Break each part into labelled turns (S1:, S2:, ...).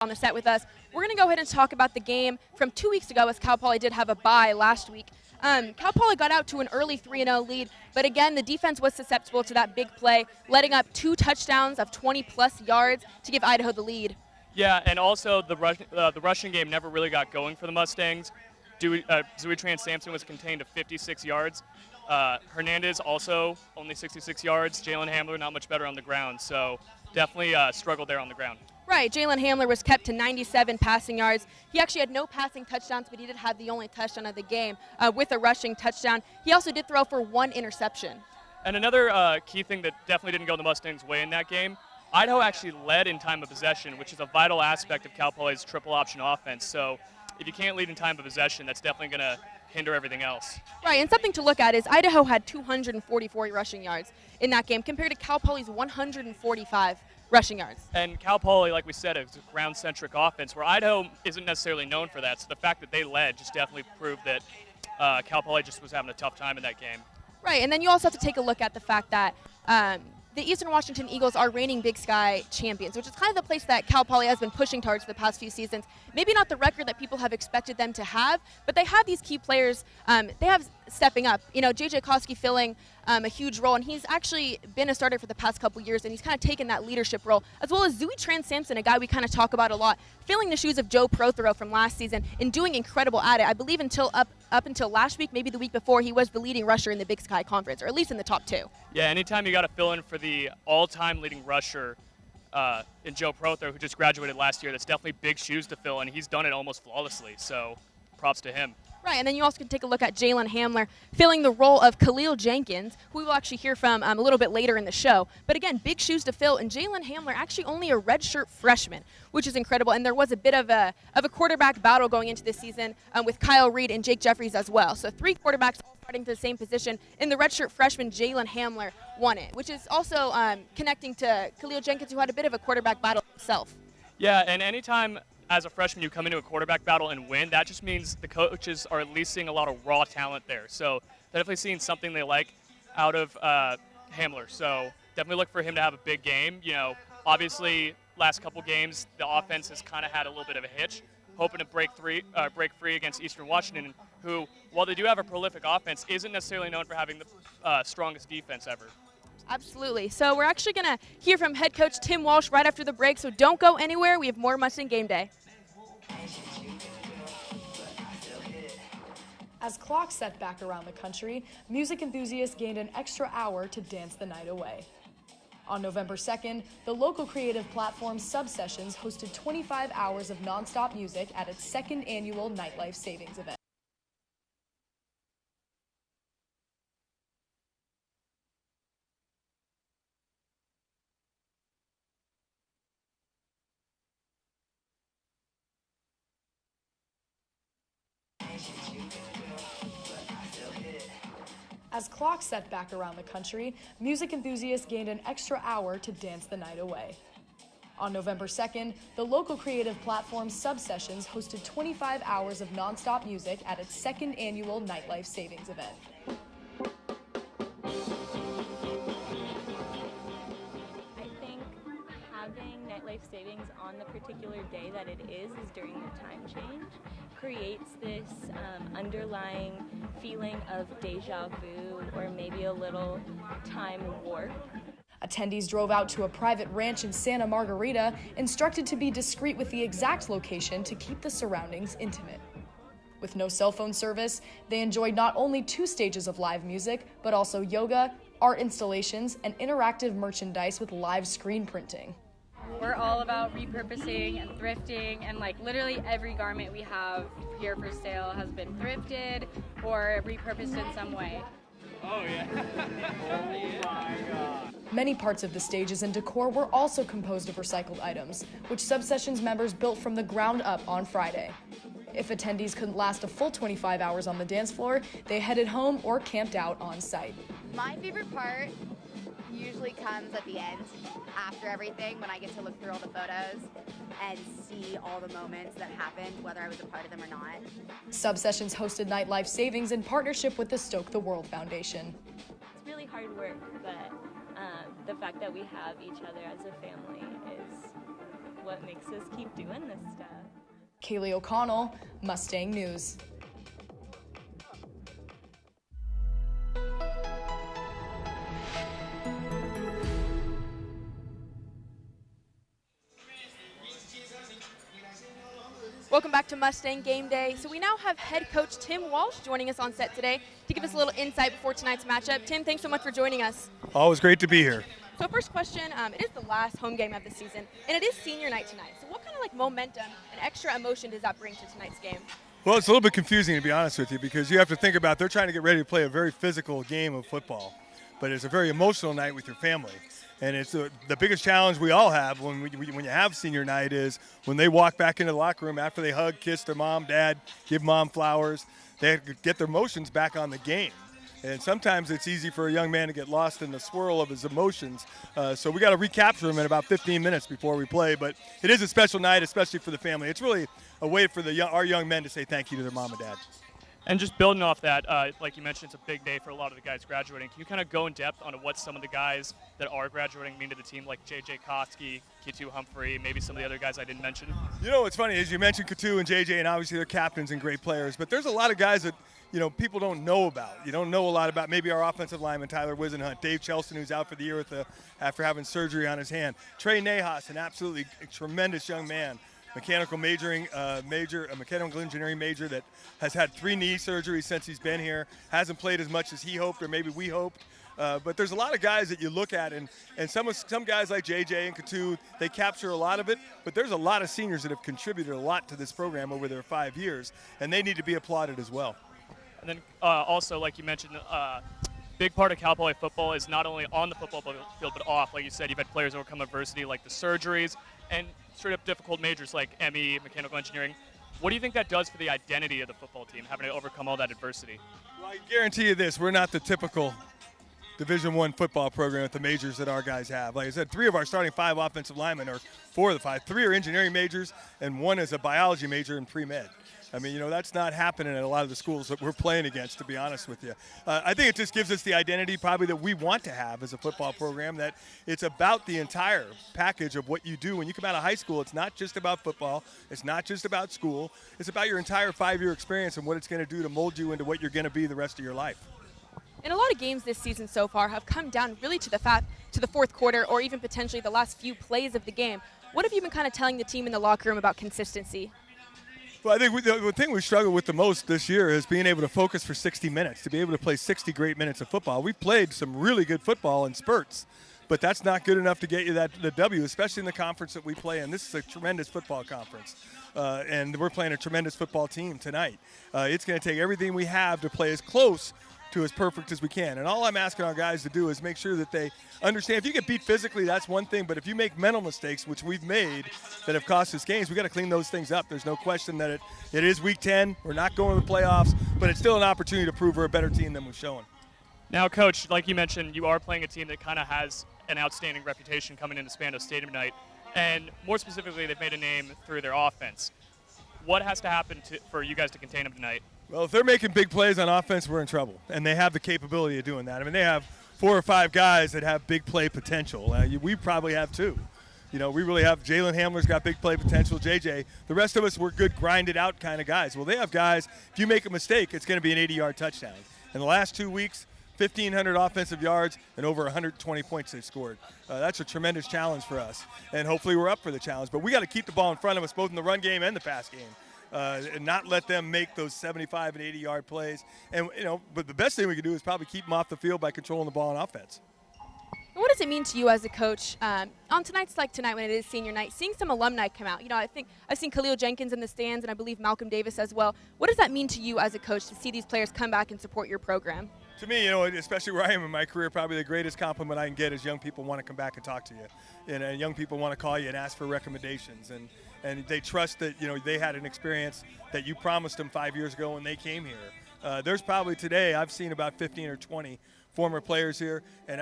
S1: On the set with us. We're going to go ahead and talk about the game from 2 weeks ago, as Cal Poly did have a bye last week. Cal Poly got out to an early 3-0 lead, but again, the defense was susceptible to that big play, letting up 2 touchdowns of 20-plus yards to give Idaho the lead.
S2: Yeah, and also the rushing game never really got going for the Mustangs. Zooey Sampson was contained to 56 yards. Hernandez also only 66 yards. Jalen Hamler not much better on the ground, so definitely struggled there on the ground.
S1: Right, Jalen Hamler was kept to 97 passing yards. He actually had no passing touchdowns, but he did have the only touchdown of the game with a rushing touchdown. He also did throw for 1 interception.
S2: And another key thing that definitely didn't go the Mustangs' way in that game, Idaho actually led in time of possession, which is a vital aspect of Cal Poly's triple option offense. So if you can't lead in time of possession, that's definitely going to hinder everything else.
S1: Right, and something to look at is Idaho had 244 rushing yards in that game compared to Cal Poly's 145 rushing yards.
S2: And Cal Poly, like we said, is a ground-centric offense where Idaho isn't necessarily known for that. So the fact that they led just definitely proved that Cal Poly just was having a tough time in that game.
S1: Right, and then you also have to take a look at the fact that the Eastern Washington Eagles are reigning Big Sky champions, which is kind of the place that Cal Poly has been pushing towards the past few seasons. Maybe not the record that people have expected them to have, but they have these key players. They have stepping up. You know, J.J. Koski filling a huge role, and he's actually been a starter for the past couple years, and he's kind of taken that leadership role, as well as Zooey Sampson, a guy we kind of talk about a lot, filling the shoes of Joe Prothero from last season and doing incredible at it. I believe up until last week, maybe the week before, he was the leading rusher in the Big Sky Conference, or at least in the top 2.
S2: Yeah, anytime you got to fill in for the all-time leading rusher in Joe Prothero, who just graduated last year, that's definitely big shoes to fill, and he's done it almost flawlessly, so props to him.
S1: Right, and then you also can take a look at Jalen Hamler filling the role of Khalil Jenkins, who we will actually hear from a little bit later in the show. But again, big shoes to fill, and Jalen Hamler actually only a redshirt freshman, which is incredible. And there was a bit of a quarterback battle going into this season with Kyle Reed and Jake Jeffries as well. So 3 quarterbacks all starting to the same position, and the redshirt freshman Jalen Hamler won it, which is also connecting to Khalil Jenkins, who had a bit of a quarterback battle himself.
S2: Yeah, and anytime as a freshman you come into a quarterback battle and win, that just means the coaches are at least seeing a lot of raw talent there. So definitely seeing something they like out of Hamler. So definitely look for him to have a big game. You know, obviously last couple games the offense has kind of had a little bit of a hitch, hoping to break free against Eastern Washington, who, while they do have a prolific offense, isn't necessarily known for having the strongest defense ever.
S1: Absolutely. So we're actually going to hear from head coach Tim Walsh right after the break, so don't go anywhere. We have more Mustang Game Day.
S3: As clocks set back around the country, music enthusiasts gained an extra hour to dance the night away. On November 2nd, the local creative platform Subsessions hosted 25 hours of nonstop music at its 2nd annual Nightlife Savings event. As clocks set back around the country, music enthusiasts gained an extra hour to dance the night away. On November 2nd, the local creative platform Subsessions hosted 25 hours of nonstop music at its 2nd annual Nightlife Savings event.
S4: I think having Nightlife Savings on the particular day that it is during the time change, creates this underlying feeling of deja vu or maybe a little time warp.
S3: Attendees drove out to a private ranch in Santa Margarita, instructed to be discreet with the exact location to keep the surroundings intimate. With no cell phone service, they enjoyed not only 2 stages of live music, but also yoga, art installations, and interactive merchandise with live screen printing.
S5: We're all about repurposing and thrifting, and like literally every garment we have here for sale has been thrifted or repurposed in some way.
S2: Oh, yeah. Oh, my God.
S3: Many parts of the stages and decor were also composed of recycled items, which Subsessions members built from the ground up on Friday. If attendees couldn't last a full 25 hours on the dance floor, they headed home or camped out on site.
S6: My favorite part usually comes at the end, after everything, when I get to look through all the photos and see all the moments that happened, whether I was a part of them or not.
S3: Subsessions hosted Nightlife Savings in partnership with the Stoke the World Foundation.
S4: It's really hard work, but the fact that we have each other as a family is what makes us keep doing this stuff.
S3: Kaylee O'Connell, Mustang News.
S1: Welcome back to Mustang Game Day. So we now have head coach Tim Walsh joining us on set today to give us a little insight before tonight's matchup. Tim, thanks so much for joining us.
S7: Always great to be here.
S1: So first question, it is the last home game of the season, and it is senior night tonight. So what kind of momentum and extra emotion does that bring to tonight's game?
S7: Well, it's a little bit confusing, to be honest with you, because you have to think about they're trying to get ready to play a very physical game of football, but it's a very emotional night with your family. And it's the biggest challenge we all have when you have senior night is when they walk back into the locker room after they hug, kiss their mom, dad, give mom flowers, they have to get their emotions back on the game. And sometimes it's easy for a young man to get lost in the swirl of his emotions. So we got to recapture them in about 15 minutes before we play. But it is a special night, especially for the family. It's really a way for our young men to say thank you to their mom and dad.
S2: And just building off that, like you mentioned, it's a big day for a lot of the guys graduating. Can you kind of go in depth on what some of the guys that are graduating mean to the team, like J.J. Koski, Kitu Humphrey, maybe some of the other guys I didn't mention?
S7: You know what's funny is you mentioned Kitu and J.J., and obviously they're captains and great players, but there's a lot of guys that people don't know about. You don't know a lot about maybe our offensive lineman, Tyler Wisenhunt, Dave Chelston, who's out for the year after having surgery on his hand. Trey Nahas, an absolutely tremendous young man. Mechanical engineering major that has had 3 knee surgeries since he's been here, hasn't played as much as he hoped or maybe we hoped. But there's a lot of guys that you look at, and some guys like JJ and Katu, they capture a lot of it, but there's a lot of seniors that have contributed a lot to this program over their 5 years, and they need to be applauded as well.
S2: And then also, like you mentioned, big part of Cal Poly football is not only on the football field but off. Like you said, you've had players overcome adversity like the surgeries and straight up difficult majors like ME, mechanical engineering. What do you think that does for the identity of the football team, having to overcome all that adversity?
S7: Well, I guarantee you this, we're not the typical Division I football program with the majors that our guys have. Like I said, 3 of our starting 5 offensive linemen, or 4 of the 5, 3 are engineering majors and 1 is a biology major in pre-med. I mean, that's not happening at a lot of the schools that we're playing against, to be honest with you. I think it just gives us the identity probably that we want to have as a football program, that it's about the entire package of what you do. When you come out of high school, it's not just about football. It's not just about school. It's about your entire 5-year experience and what it's going to do to mold you into what you're going to be the rest of your life.
S1: And a lot of games this season so far have come down really to the fourth quarter or even potentially the last few plays of the game. What have you been kind of telling the team in the locker room about consistency?
S7: Well, I think the thing we struggled with the most this year is being able to focus for 60 minutes, to be able to play 60 great minutes of football. We've played some really good football in spurts, but that's not good enough to get you the W, especially in the conference that we play in. This is a tremendous football conference, and we're playing a tremendous football team tonight. It's going to take everything we have to play as close to as perfect as we can. And all I'm asking our guys to do is make sure that they understand if you get beat physically, that's one thing, but if you make mental mistakes, which we've made that have cost us games, we got to clean those things up. There's no question that it is week 10. We're not going to the playoffs, but it's still an opportunity to prove we're a better team than we've shown.
S2: Now, Coach, like you mentioned, you are playing a team that kind of has an outstanding reputation coming into Spano Stadium tonight, and more specifically, they've made a name through their offense. What has to happen for you guys to contain them tonight?
S7: Well, if they're making big plays on offense, we're in trouble, and they have the capability of doing that. I mean, they have 4 or 5 guys that have big play potential. We probably have 2. We really have Jalen Hamler's got big play potential, JJ. The rest of us, we're good, grinded out kind of guys. Well, they have guys, if you make a mistake, it's going to be an 80-yard touchdown. In the last 2 weeks, 1,500 offensive yards and over 120 points they've scored. That's a tremendous challenge for us, and hopefully we're up for the challenge. But we got to keep the ball in front of us, both in the run game and the pass game. And not let them make those 75 and 80-yard plays. And but the best thing we can do is probably keep them off the field by controlling the ball on offense.
S1: And what does it mean to you as a coach on tonight's like tonight when it is senior night, seeing some alumni come out? I think I've seen Khalil Jenkins in the stands, and I believe Malcolm Davis as well. What does that mean to you as a coach to see these players come back and support your program?
S7: To me, especially where I am in my career, probably the greatest compliment I can get is young people want to come back and talk to you. And young people want to call you and ask for recommendations. And they trust that, they had an experience that you promised them 5 years ago when they came here. There's probably today, I've seen about 15 or 20 former players here. And,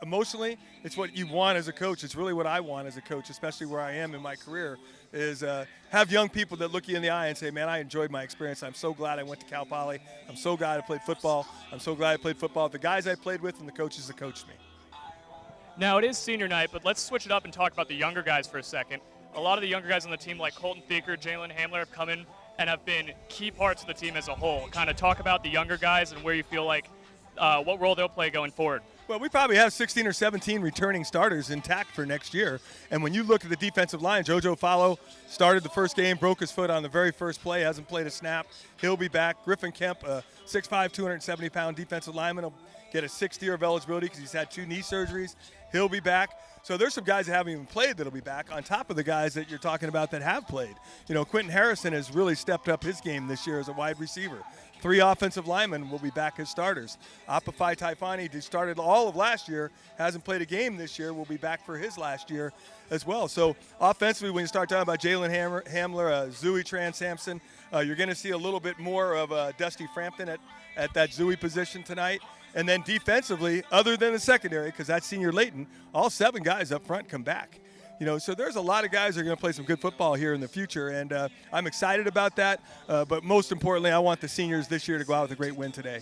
S7: emotionally, it's what you want as a coach. It's really what I want as a coach, especially where I am in my career, is have young people that look you in the eye and say, man, I enjoyed my experience. I'm so glad I went to Cal Poly. I'm so glad I played football. I'm so glad I played football with the guys I played with and the coaches that coached me.
S2: Now, it is senior night, but let's switch it up and talk about the younger guys for a second. a lot of the younger guys on the team like Colton Thieker, Jalen Hamler have come in and have been key parts of the team as a whole. Kind of talk about the younger guys and where you feel like what role they'll play going forward.
S7: Well, we probably have 16 or 17 returning starters intact for next year. And when you look at the defensive line, JoJo Fallow started the first game, broke his foot on the very first play, hasn't played a snap. He'll be back. Griffin Kemp, a 6'5", 270-pound defensive lineman, will get a 6th year of eligibility because he's had 2 knee surgeries. He'll be back. So there's some guys that haven't even played that'll be back on top of the guys that you're talking about that have played. You know, Quentin Harrison has really stepped up his game this year as a wide receiver. 3 offensive linemen will be back as starters. Apafai Taifani, who started all of last year, hasn't played a game this year, will be back for his last year as well. So offensively, when you start talking about Jalen Hamler, Zooey Tran-Sampson, you're going to see a little bit more of Dusty Frampton at that Zooey position tonight. And then defensively, other than the secondary, because that's senior Layton, all 7 guys up front come back. You know, so there's a lot of guys that are going to play some good football here in the future, and I'm excited about that. But most importantly, I want the seniors this year to go out with a great win today.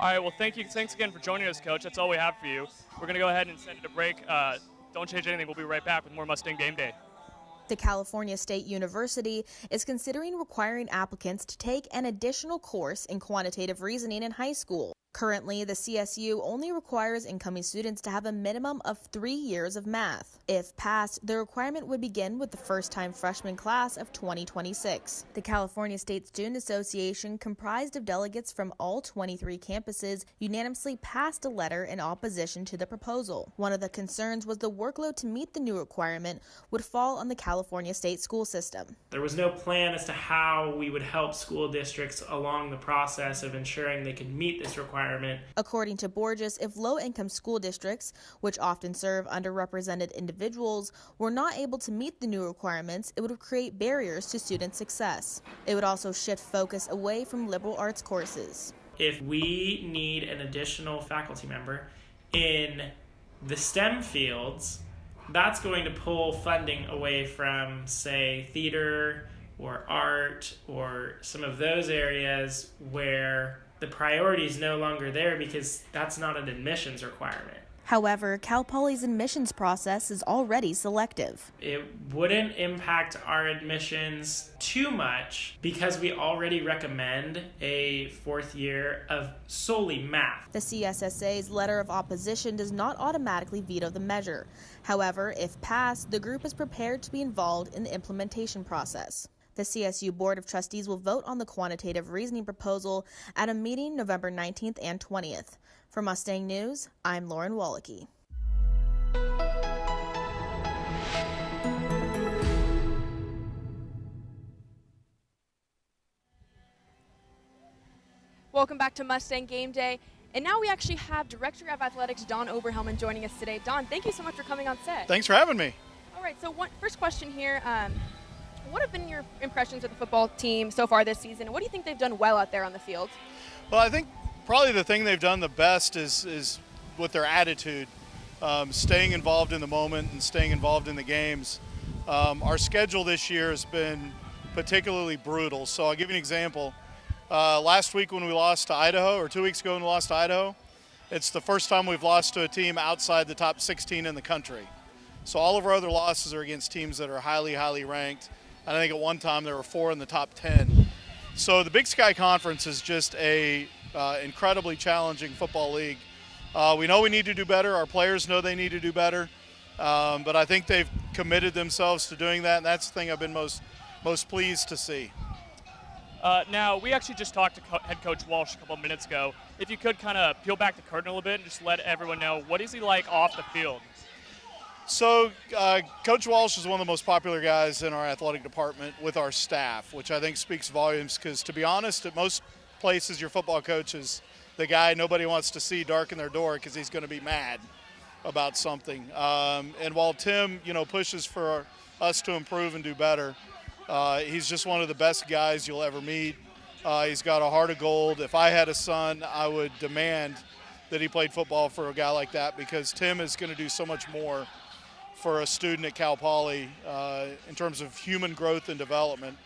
S2: All right, well, thank you. Thanks again for joining us, Coach. That's all we have for you. We're going to go ahead and send it to break. Don't change anything. We'll be right back with more Mustang Game Day.
S8: The California State University is considering requiring applicants to take an additional course in quantitative reasoning in high school. Currently, the CSU only requires incoming students to have a minimum of 3 years of math. If passed, the requirement would begin with the first-time freshman class of 2026. The California State Student Association, comprised of delegates from all 23 campuses, unanimously passed a letter in opposition to the proposal. One of the concerns was the workload to meet the new requirement would fall on the California State school system.
S9: There was no plan as to how we would help school districts along the process of ensuring they could meet this requirement.
S8: According to Borges, if low-income school districts, which often serve underrepresented individuals, were not able to meet the new requirements, it would create barriers to student success. It would also shift focus away from liberal arts courses.
S9: If we need an additional faculty member in the STEM fields, that's going to pull funding away from, say, theater or art or some of those areas where the priority is no longer there because that's not an admissions requirement.
S8: However, Cal Poly's admissions process is already selective.
S9: It wouldn't impact our admissions too much because we already recommend a 4th year of solely math.
S8: The CSSA's letter of opposition does not automatically veto the measure. However, if passed, the group is prepared to be involved in the implementation process. The CSU Board of Trustees will vote on the quantitative reasoning proposal at a meeting November 19th and 20th. For Mustang News, I'm Lauren Wallachy.
S1: Welcome back to Mustang Game Day. And now we actually have Director of Athletics Don Oberhelman joining us today. Don, thank you so much for coming on set.
S10: Thanks for having me.
S1: All right, so first question here. What have been your impressions of the football team so far this season? What do you think they've done well out there on the field?
S10: Well, I think probably the thing they've done the best is with their attitude, staying involved in the moment and staying involved in the games. Our schedule this year has been particularly brutal. So I'll give you an example. Last week when we lost to Idaho, or 2 weeks ago when we lost to Idaho, it's the first time we've lost to a team outside the top 16 in the country. So all of our other losses are against teams that are highly, highly ranked. I think at one time there were 4 in the top 10. So the Big Sky Conference is just a incredibly challenging football league. We know we need to do better. Our players know they need to do better. But I think they've committed themselves to doing that, and that's the thing I've been most pleased to see.
S2: Now, we actually just talked to head coach Walsh a couple of minutes ago. If you could kind of peel back the curtain a little bit and just let everyone know, what is he like off the field?
S10: So Coach Walsh is one of the most popular guys in our athletic department with our staff, which I think speaks volumes because, to be honest, at most places your football coach is the guy nobody wants to see darken their door because he's going to be mad about something. And while Tim, pushes for us to improve and do better, he's just one of the best guys you'll ever meet. He's got a heart of gold. If I had a son, I would demand that he played football for a guy like that because Tim is going to do so much more for a student at Cal Poly in terms of human growth and development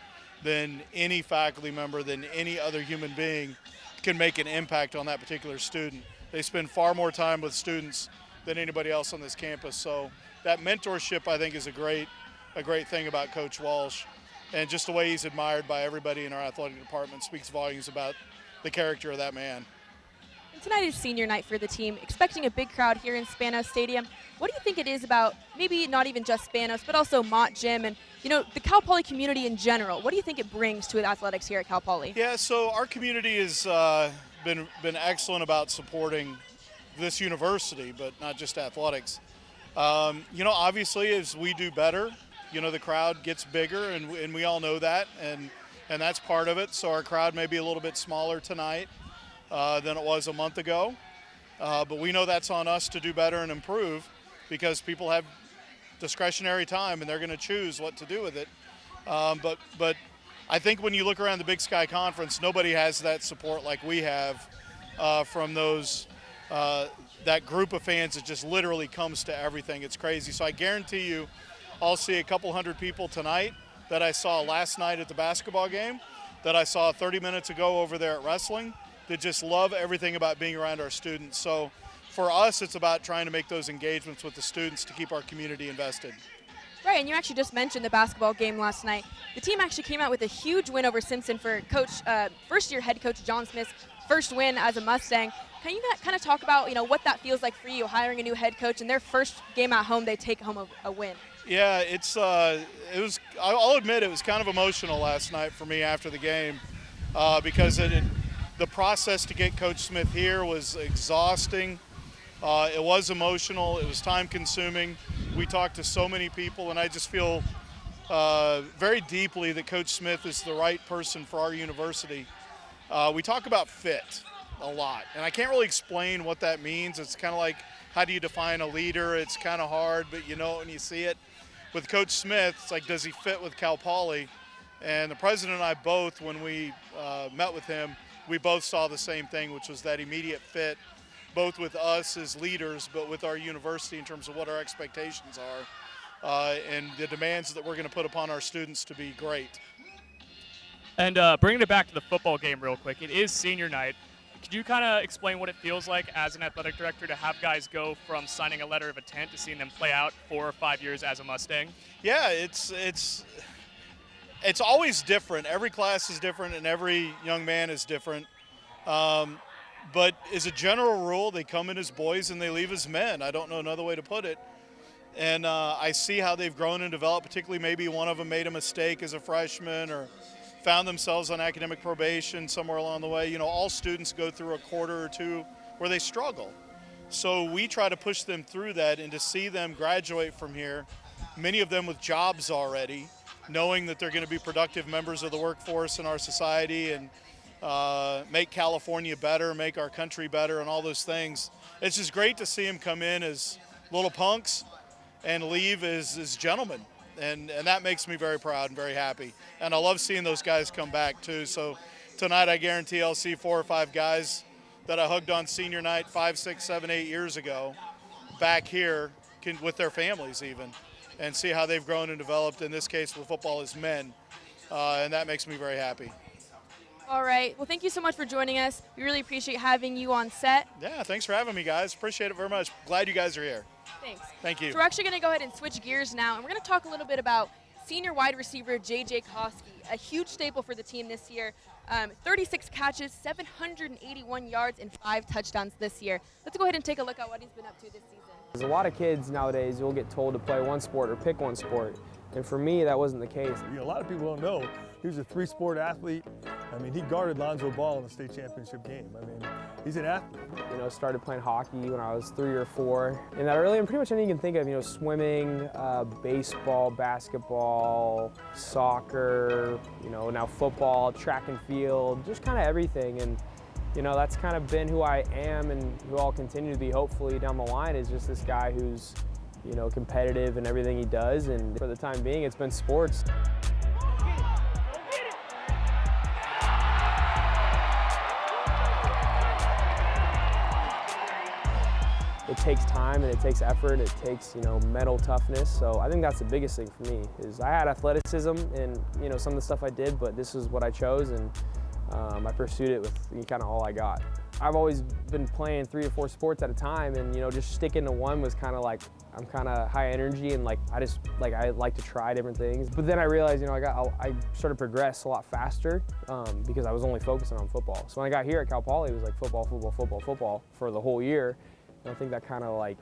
S10: than any faculty member, than any other human being can make an impact on that particular student. They spend far more time with students than anybody else on this campus. So that mentorship, I think, is a great a great thing about Coach Walsh. And just the way he's admired by everybody in our athletic department speaks volumes about the character of that man.
S1: And tonight is senior night for the team, expecting a big crowd here in Spanos Stadium. What do you think it is about maybe not even just Spanos, but also Mott Gym and, you know, the Cal Poly community in general? What do you think it brings to athletics here at Cal Poly?
S10: Yeah, so our community has been excellent about supporting this university, but not just athletics. You know, obviously as we do better, you know, the crowd gets bigger, and we all know that, and that's part of it. So our crowd may be a little bit smaller tonight than it was a month ago, but we know that's on us to do better and improve, because people have discretionary time and they're going to choose what to do with it. But I think when you look around the Big Sky Conference, nobody has that support like we have from those that group of fans that just literally comes to everything. It's crazy. So I guarantee you I'll see a couple hundred people tonight that I saw last night at the basketball game, that I saw 30 minutes ago over there at wrestling, that just love everything about being around our students. So for us, it's about trying to make those engagements with the students to keep our community invested.
S1: Right, and you actually just mentioned the basketball game last night. The team actually came out with a huge win over Simpson for first-year head coach John Smith's first win as a Mustang. Can you kind of talk about, you know, what that feels like for you, hiring a new head coach, and their first game at home, they take home a win?
S10: Yeah, it was. I'll admit it was kind of emotional last night for me after the game, because the process to get Coach Smith here was exhausting. It was emotional. It was time-consuming. We talked to so many people, and I just feel very deeply that Coach Smith is the right person for our university. We talk about fit a lot, and I can't really explain what that means. It's kind of like, how do you define a leader? It's kind of hard, but you know it when you see it. With Coach Smith, it's like, does he fit with Cal Poly? And the president and I both, when we met with him, we both saw the same thing, which was that immediate fit, both with us as leaders, but with our university in terms of what our expectations are and the demands that we're going to put upon our students to be great.
S2: And bringing it back to the football game real quick, it is senior night. Could you kind of explain what it feels like as an athletic director to have guys go from signing a letter of intent to seeing them play out 4 or 5 years as a Mustang?
S10: Yeah, it's always different. Every class is different, and every young man is different. But as a general rule, they come in as boys and they leave as men. I don't know another way to put it. And I see how they've grown and developed, particularly maybe one of them made a mistake as a freshman or found themselves on academic probation somewhere along the way. You know, all students go through a quarter or two where they struggle. So we try to push them through that, and to see them graduate from here, many of them with jobs already, knowing that they're going to be productive members of the workforce in our society and make California better, make our country better, and all those things. It's just great to see them come in as little punks and leave as gentlemen. And that makes me very proud and very happy. And I love seeing those guys come back too. So tonight I guarantee I'll see 4 or 5 guys that I hugged on senior night 5, 6, 7, 8 years ago back here with their families even, and see how they've grown and developed, in this case with football as men. And that makes me very happy.
S1: All right. Well, thank you so much for joining us. We really appreciate having you on set.
S10: Yeah, thanks for having me, guys. Appreciate it very much. Glad you guys are here.
S1: Thanks.
S10: Thank you.
S1: So we're actually going to go ahead and switch gears now, and we're going to talk a little bit about senior wide receiver J.J. Koski, a huge staple for the team this year. 36 catches, 781 yards, and 5 touchdowns this year. Let's go ahead and take a look at what he's been up to this season.
S11: There's a lot of kids nowadays, you'll get told to play one sport or pick one sport. And for me, that wasn't the case.
S7: You know, a lot of people don't know he was a 3-sport athlete. I mean, he guarded Lonzo Ball in the state championship game. I mean, he's an athlete.
S11: You know, started playing hockey when I was 3 or 4. And that early, and pretty much anything you can think of, you know, swimming, baseball, basketball, soccer, you know, now football, track and field, just kind of everything. And, you know, that's kind of been who I am and who I'll continue to be hopefully down the line, is just this guy who's, you know, competitive in everything he does. And for the time being, it's been sports. It takes time and it takes effort, it takes, you know, mental toughness. So I think that's the biggest thing for me, is I had athleticism and, you know, some of the stuff I did, but this is what I chose, and I pursued it with kind of all I got. I've always been playing 3 or 4 sports at a time, and you know, just sticking to one was kind of like, I'm kind of high energy, and like I like to try different things. But then I realized, you know, I started to progress a lot faster because I was only focusing on football. So when I got here at Cal Poly, it was like football, football, football, football for the whole year. And I think that kind of like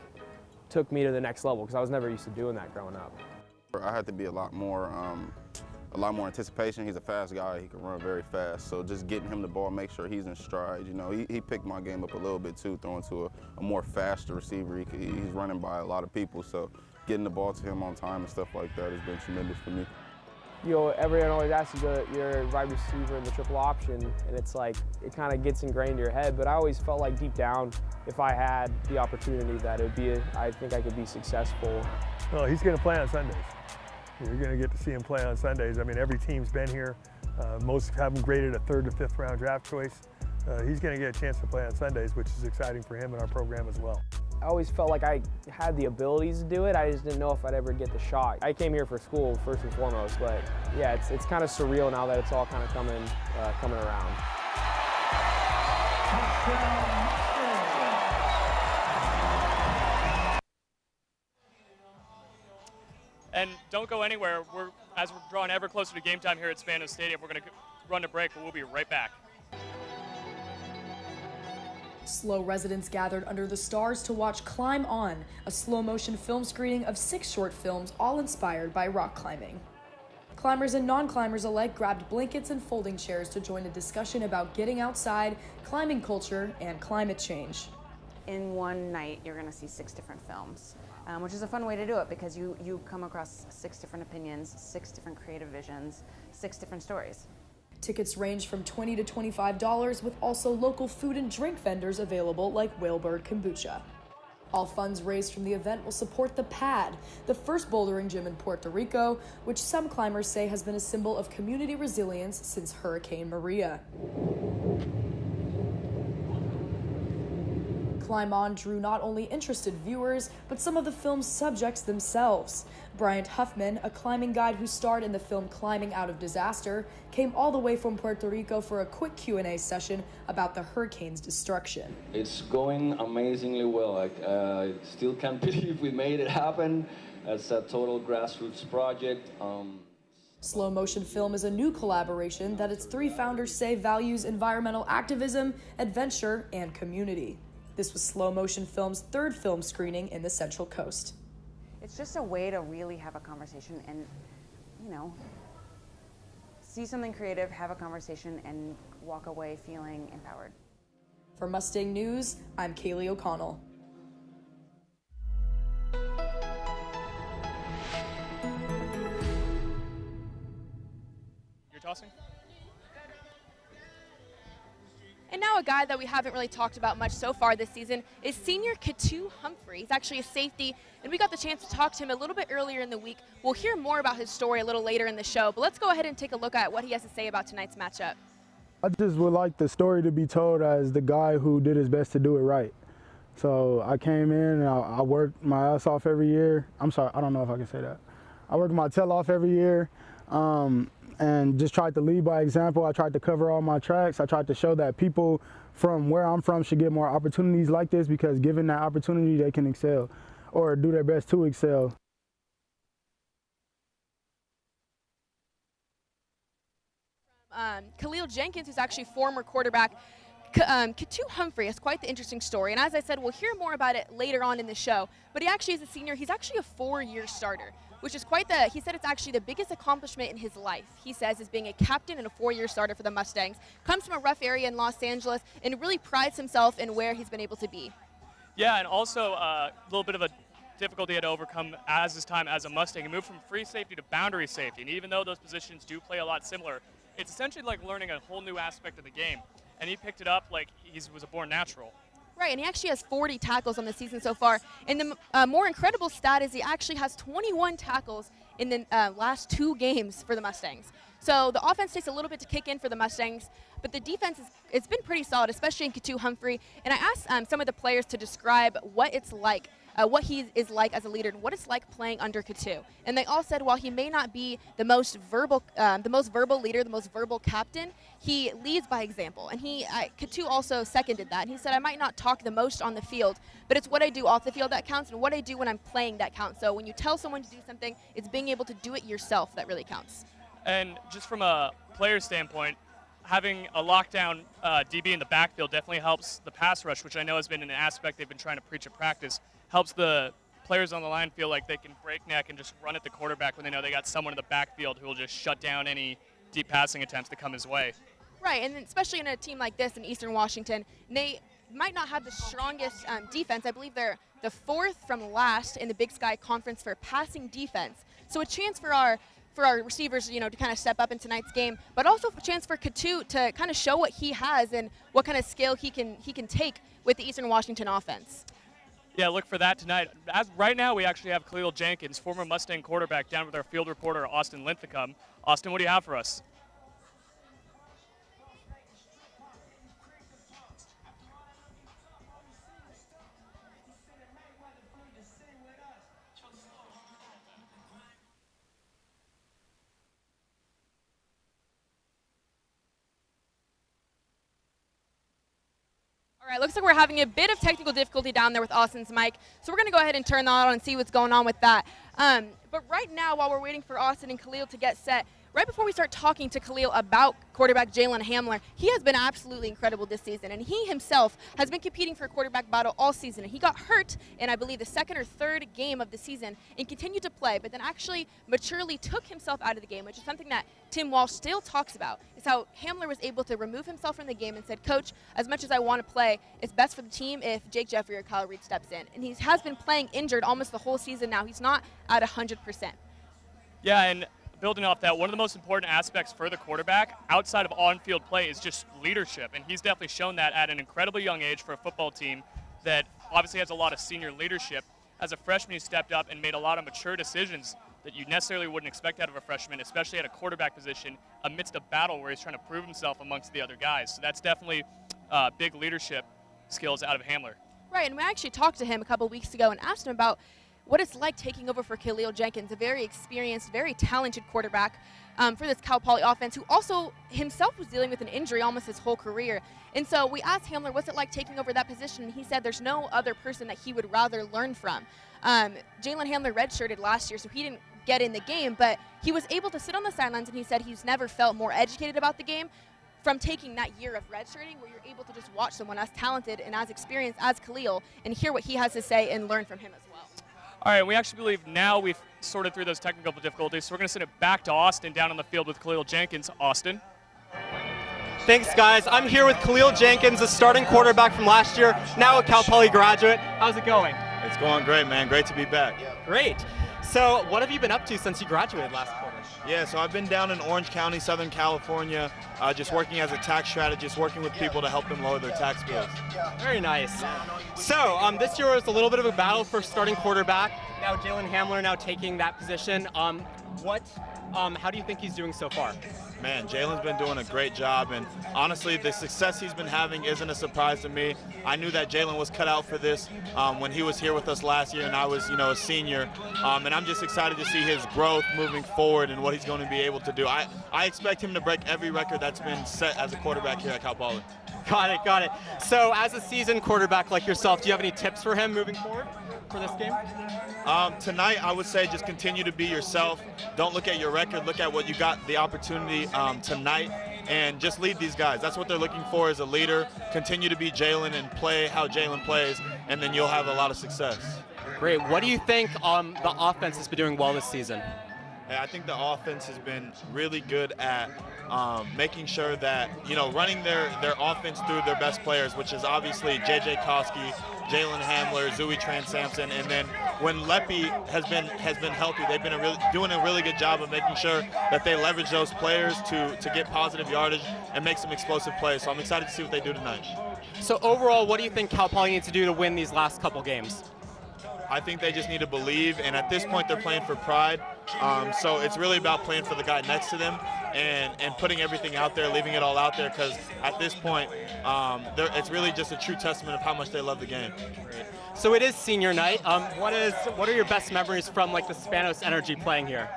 S11: took me to the next level because I was never used to doing that growing up.
S12: I had to be a lot more anticipation. He's a fast guy. He can run very fast. So just getting him the ball, make sure he's in stride. You know, he picked my game up a little bit too, throwing to a more faster receiver. He's running by a lot of people. So getting the ball to him on time and stuff like that has been tremendous for me.
S11: You know, everyone always asks you your wide receiver in the triple option, and it's like, it kind of gets ingrained in your head, but I always felt like deep down, if I had the opportunity, that I think I could be successful.
S7: Well, he's going to play on Sundays. You're going to get to see him play on Sundays. I mean, every team's been here. Most have him graded a 3rd to 5th round draft choice. He's going to get a chance to play on Sundays, which is exciting for him and our program as well.
S11: I always felt like I had the abilities to do it. I just didn't know if I'd ever get the shot. I came here for school first and foremost, but yeah, it's kind of surreal now that it's all kind of coming around.
S2: And don't go anywhere. As we're drawing ever closer to game time here at Spanos Stadium, we're going to run a break, but we'll be right back.
S3: SLO residents gathered under the stars to watch Climb On, a slow-motion film screening of 6 short films, all inspired by rock climbing. Climbers and non-climbers alike grabbed blankets and folding chairs to join a discussion about getting outside, climbing culture, and climate change.
S13: In one night, you're going to see 6 different films, which is a fun way to do it because you come across 6 different opinions, 6 different creative visions, 6 different stories.
S3: Tickets range from $20 to $25, with also local food and drink vendors available like Whalebird Kombucha. All funds raised from the event will support the Pad, the first bouldering gym in Puerto Rico, which some climbers say has been a symbol of community resilience since Hurricane Maria. Climb On drew not only interested viewers, but some of the film's subjects themselves. Bryant Huffman, a climbing guide who starred in the film Climbing Out of Disaster, came all the way from Puerto Rico for a quick Q&A session about the hurricane's destruction.
S14: It's going amazingly well. I still can't believe we made it happen. It's a total grassroots project.
S3: Slow Motion Film is a new collaboration that its 3 founders say values environmental activism, adventure, and community. This was Slow Motion Film's 3rd film screening in the Central Coast.
S13: It's just a way to really have a conversation and, you know, see something creative, have a conversation, and walk away feeling empowered.
S3: For Mustang News, I'm Kaylee O'Connell.
S2: You're tossing?
S1: And now a guy that we haven't really talked about much so far this season is senior Katu Humphrey. He's actually a safety, and we got the chance to talk to him a little bit earlier in the week. We'll hear more about his story a little later in the show, but let's go ahead and take a look at what he has to say about tonight's matchup.
S15: I just would like the story to be told as the guy who did his best to do it right. So I came in and I worked my ass off every year. I'm sorry, I don't know if I can say that. I worked my tail off every year. And just tried to lead by example. I tried to cover all my tracks. I tried to show that people from where I'm from should get more opportunities like this, because given that opportunity, they can excel or do their best to excel.
S1: Khalil Jenkins, who's actually former quarterback. Katu Humphrey has quite the interesting story, and as I said, we'll hear more about it later on in the show, but he actually is a senior. He's actually a 4-year starter, which is he said it's actually the biggest accomplishment in his life, he says, is being a captain and a 4-year starter for the Mustangs. Comes from a rough area in Los Angeles and really prides himself in where he's been able to be.
S2: Yeah, and also a little bit of a difficulty he had to overcome as his time as a Mustang. He moved from free safety to boundary safety, and even though those positions do play a lot similar, it's essentially like learning a whole new aspect of the game, and he picked it up like he was a born natural.
S1: Right, and he actually has 40 tackles on the season so far. And the more incredible stat is he actually has 21 tackles in the last 2 games for the Mustangs. So the offense takes a little bit to kick in for the Mustangs, but the defense, it's been pretty solid, especially in Katu Humphrey. And I asked some of the players to describe what it's like what he is like as a leader and what it's like playing under Katu. And they all said while he may not be the most verbal leader, the most verbal captain, he leads by example. And Katu also seconded that. And he said, I might not talk the most on the field, but it's what I do off the field that counts and what I do when I'm playing that counts. So when you tell someone to do something, it's being able to do it yourself that really counts. And just from a player standpoint, having a lockdown DB in the backfield definitely helps the pass rush, which I know has been an aspect they've been trying to preach at practice. Helps the players on the line feel like they can breakneck and just run at the quarterback when they know they got someone in the backfield who will just shut down any deep passing attempts that come his way. Right, and especially in a team like this in Eastern Washington, they might not have the strongest defense. I believe they're the 4th from last in the Big Sky Conference for passing defense. So a chance for our receivers, to kind of step up in tonight's game, but also a chance for Katu to kind of show what he has and what kind of skill he can take with the Eastern Washington offense. Yeah, look for that tonight. Right now, we actually have Khalil Jenkins, former Mustang quarterback, down with our field reporter, Austin Linthicum. Austin, what do you have for us? All right, looks like we're having a bit of technical difficulty down there with Austin's mic, so we're going to go ahead and turn that on and see what's going on with that. But right now, while we're waiting for Austin and Khalil to get set, right before we start talking to Khalil about quarterback Jalen Hamler, he has been absolutely incredible this season, and he himself has been competing for a quarterback battle all season. And he got hurt in, I believe, the 2nd or 3rd game of the season and continued to play, but then actually maturely took himself out of the game, which is something that Tim Walsh still talks about, is how Hamler was able to remove himself from the game and said, Coach, as much as I want to play, it's best for the team if Jake Jeffrey or Kyle Reed steps in. And he has been playing injured almost the whole season now. He's not at 100%. Yeah, and building off that, one of the most important aspects for the quarterback outside of on-field play is just leadership, and he's definitely shown that at an incredibly young age for a football team that obviously has a lot of senior leadership. As a freshman, he stepped up and made a lot of mature decisions that you necessarily wouldn't expect out of a freshman, especially at a quarterback position amidst a battle where he's trying to prove himself amongst the other guys. So that's definitely big leadership skills out of Hamler. Right, and we actually talked to him a couple weeks ago and asked him about what it's like taking over for Khalil Jenkins, a very experienced, very talented quarterback for this Cal Poly offense, who also himself was dealing with an injury almost his whole career. And so we asked Hamler, what's it like taking over that position? And he said there's no other person that he would rather learn from. Jalen Hamler redshirted last year, so he didn't get in the game, but he was able to sit on the sidelines, and he said he's never felt more educated about the game from taking that year of redshirting, where you're able to just watch someone as talented and as experienced as Khalil and hear what he has to say and learn from him as well. All right, we actually believe now we've sorted through those technical difficulties, so we're going to send it back to Austin down on the field with Khalil Jenkins. Austin.
S16: Thanks, guys. I'm here with Khalil Jenkins, the starting quarterback from last year, now a Cal Poly graduate. How's it going?
S17: It's going great, man. Great to be back.
S16: Great. So what have you been up to since you graduated last quarter?
S17: Yeah, so I've been down in Orange County, Southern California, just working as a tax strategist, working with people to help them lower their tax bills.
S16: Very nice. So this year was a little bit of a battle for starting quarterback. Now Jalen Hamler now taking that position. How do you think he's doing so far?
S17: Man, Jalen's been doing a great job, and honestly, the success he's been having isn't a surprise to me. I knew that Jalen was cut out for this when he was here with us last year, and I was, a senior. And I'm just excited to see his growth moving forward and what he's going to be able to do. I expect him to break every record that's been set as a quarterback here at Cal Poly.
S16: Got it. So as a seasoned quarterback like yourself, do you have any tips for him moving forward for this game?
S17: Tonight, I would say just continue to be yourself. Don't look at your record. Look at what you got the opportunity tonight, and just lead these guys. That's what they're looking for as a leader. Continue to be Jalen and play how Jalen plays, and then you'll have a lot of success.
S16: Great. What do you think the offense has been doing well this season?
S17: I think the offense has been really good at making sure that, running their offense through their best players, which is obviously J.J. Koski, Jalen Hamler, Zooey Tran-Sampson, and then when Leppy has been healthy, they've been doing a really good job of making sure that they leverage those players to get positive yardage and make some explosive plays. So I'm excited to see what they do tonight.
S16: So overall, what do you think Cal Poly needs to do to win these last couple games?
S17: I think they just need to believe, and at this point they're playing for pride. So it's really about playing for the guy next to them and putting everything out there, leaving it all out there, because at this point, it's really just a true testament of how much they love the game.
S16: So it is senior night. What are your best memories from like the Spanos energy playing here?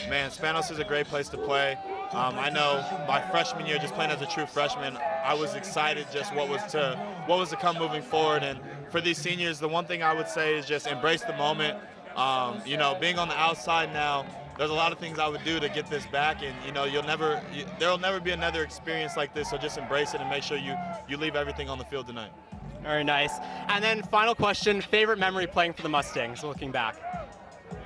S17: Man, Spanos is a great place to play. I know my freshman year, just playing as a true freshman, I was excited just what was to come moving forward. And for these seniors, the one thing I would say is just embrace the moment. Being on the outside now, there's a lot of things I would do to get this back, and there'll never be another experience like this. So just embrace it and make sure you leave everything on the field tonight.
S16: Very nice. And then final question: favorite memory playing for the Mustangs, looking back?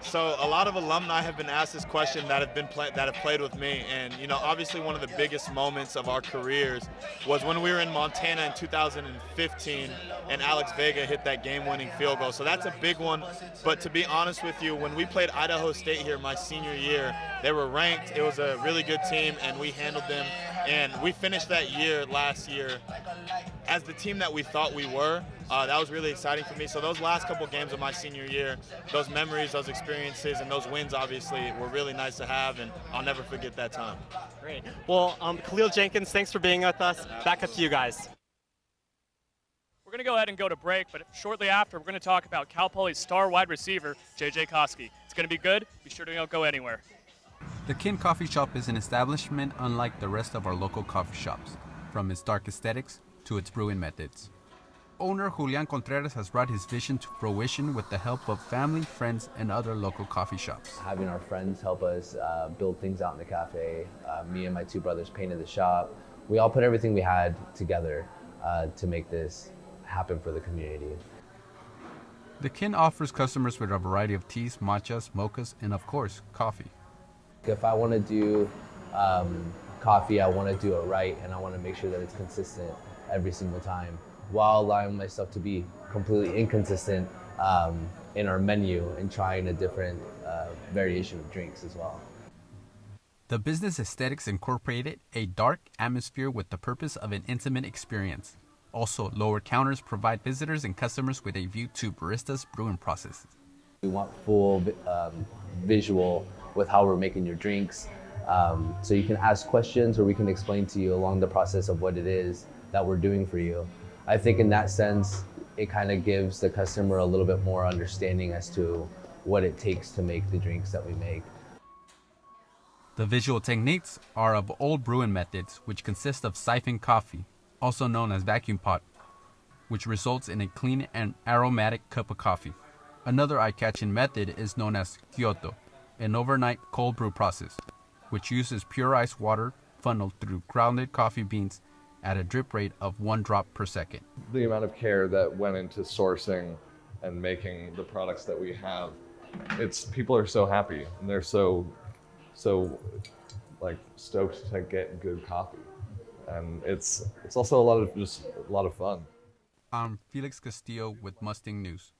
S17: So a lot of alumni have been asked this question that have played with me, and obviously one of the biggest moments of our careers was when we were in Montana in 2015 and Alex Vega hit that game-winning field goal. So that's a big one. But to be honest with you, when we played Idaho State here my senior year, they were ranked. It was a really good team, and we handled them. And we finished that year last year as the team that we thought we were. That was really exciting for me. So those last couple games of my senior year, those memories, those experiences, and those wins obviously were really nice to have, and I'll never forget that time.
S16: Great. Well, Khalil Jenkins, thanks for being with us. Back up to you guys.
S2: We're going to go ahead and go to break, but shortly after, we're going to talk about Cal Poly's star wide receiver, J.J. Koski. It's going to be good. Be sure to don't go anywhere.
S18: The Kin Coffee Shop is an establishment unlike the rest of our local coffee shops, from its dark aesthetics to its brewing methods. Owner Julian Contreras has brought his vision to fruition with the help of family, friends, and other local coffee shops.
S19: Having our friends help us build things out in the cafe, me and my two brothers painted the shop. We all put everything we had together to make this happen for the community.
S18: The Kin offers customers with a variety of teas, matchas, mochas, and of course, coffee.
S19: If I want to do coffee, I want to do it right, and I want to make sure that it's consistent every single time, while allowing myself to be completely inconsistent in our menu and trying a different variation of drinks as well.
S18: The business aesthetics incorporated a dark atmosphere with the purpose of an intimate experience. Also, lower counters provide visitors and customers with a view to baristas' brewing processes.
S19: We want full visual with how we're making your drinks, so you can ask questions or we can explain to you along the process of what it is that we're doing for you. I think in that sense, it kind of gives the customer a little bit more understanding as to what it takes to make the drinks that we make.
S18: The visual techniques are of old brewing methods, which consist of siphon coffee, also known as vacuum pot, which results in a clean and aromatic cup of coffee. Another eye-catching method is known as Kyoto, an overnight cold brew process, which uses pure ice water funneled through grounded coffee beans at a drip rate of 1 drop per second.
S20: The amount of care that went into sourcing and making the products that we have, people are so happy and they're so like stoked to get good coffee, and it's also a lot of fun.
S18: I'm Felix Castillo with Mustang News.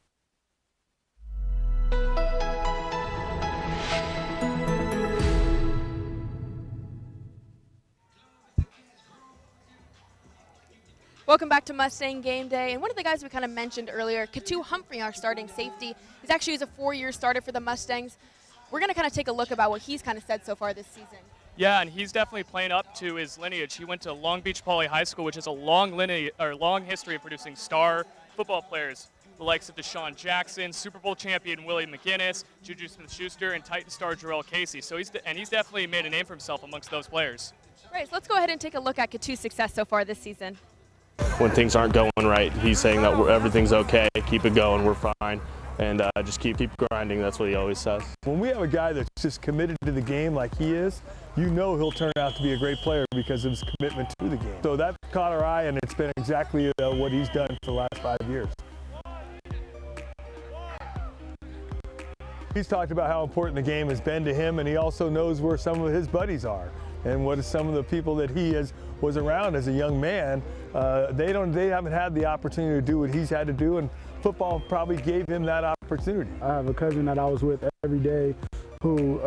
S1: Welcome back to Mustang Game Day. And one of the guys we kind of mentioned earlier, Katu Humphrey, our starting safety, he's actually a 4-year starter for the Mustangs. We're going to kind of take a look about what he's kind of said so far this season.
S2: Yeah, and he's definitely playing up to his lineage. He went to Long Beach Poly High School, which has a long history of producing star football players, the likes of Deshaun Jackson, Super Bowl champion Willie McGinnis, Juju Smith-Schuster, and Titan star Jarrell Casey. So he's definitely made a name for himself amongst those players.
S1: Right, so let's go ahead and take a look at Katu's success so far this season.
S21: When things aren't going right, he's saying that everything's okay, keep it going, we're fine, and just keep grinding. That's what he always says.
S7: When we have a guy that's just committed to the game like he is, you know he'll turn out to be a great player because of his commitment to the game. So that caught our eye, and it's been exactly what he's done for the last 5 years. He's talked about how important the game has been to him, and he also knows where some of his buddies are and what some of the people that he was around as a young man. They haven't had the opportunity to do what he's had to do, and football probably gave him that opportunity.
S15: I have a cousin that I was with every day who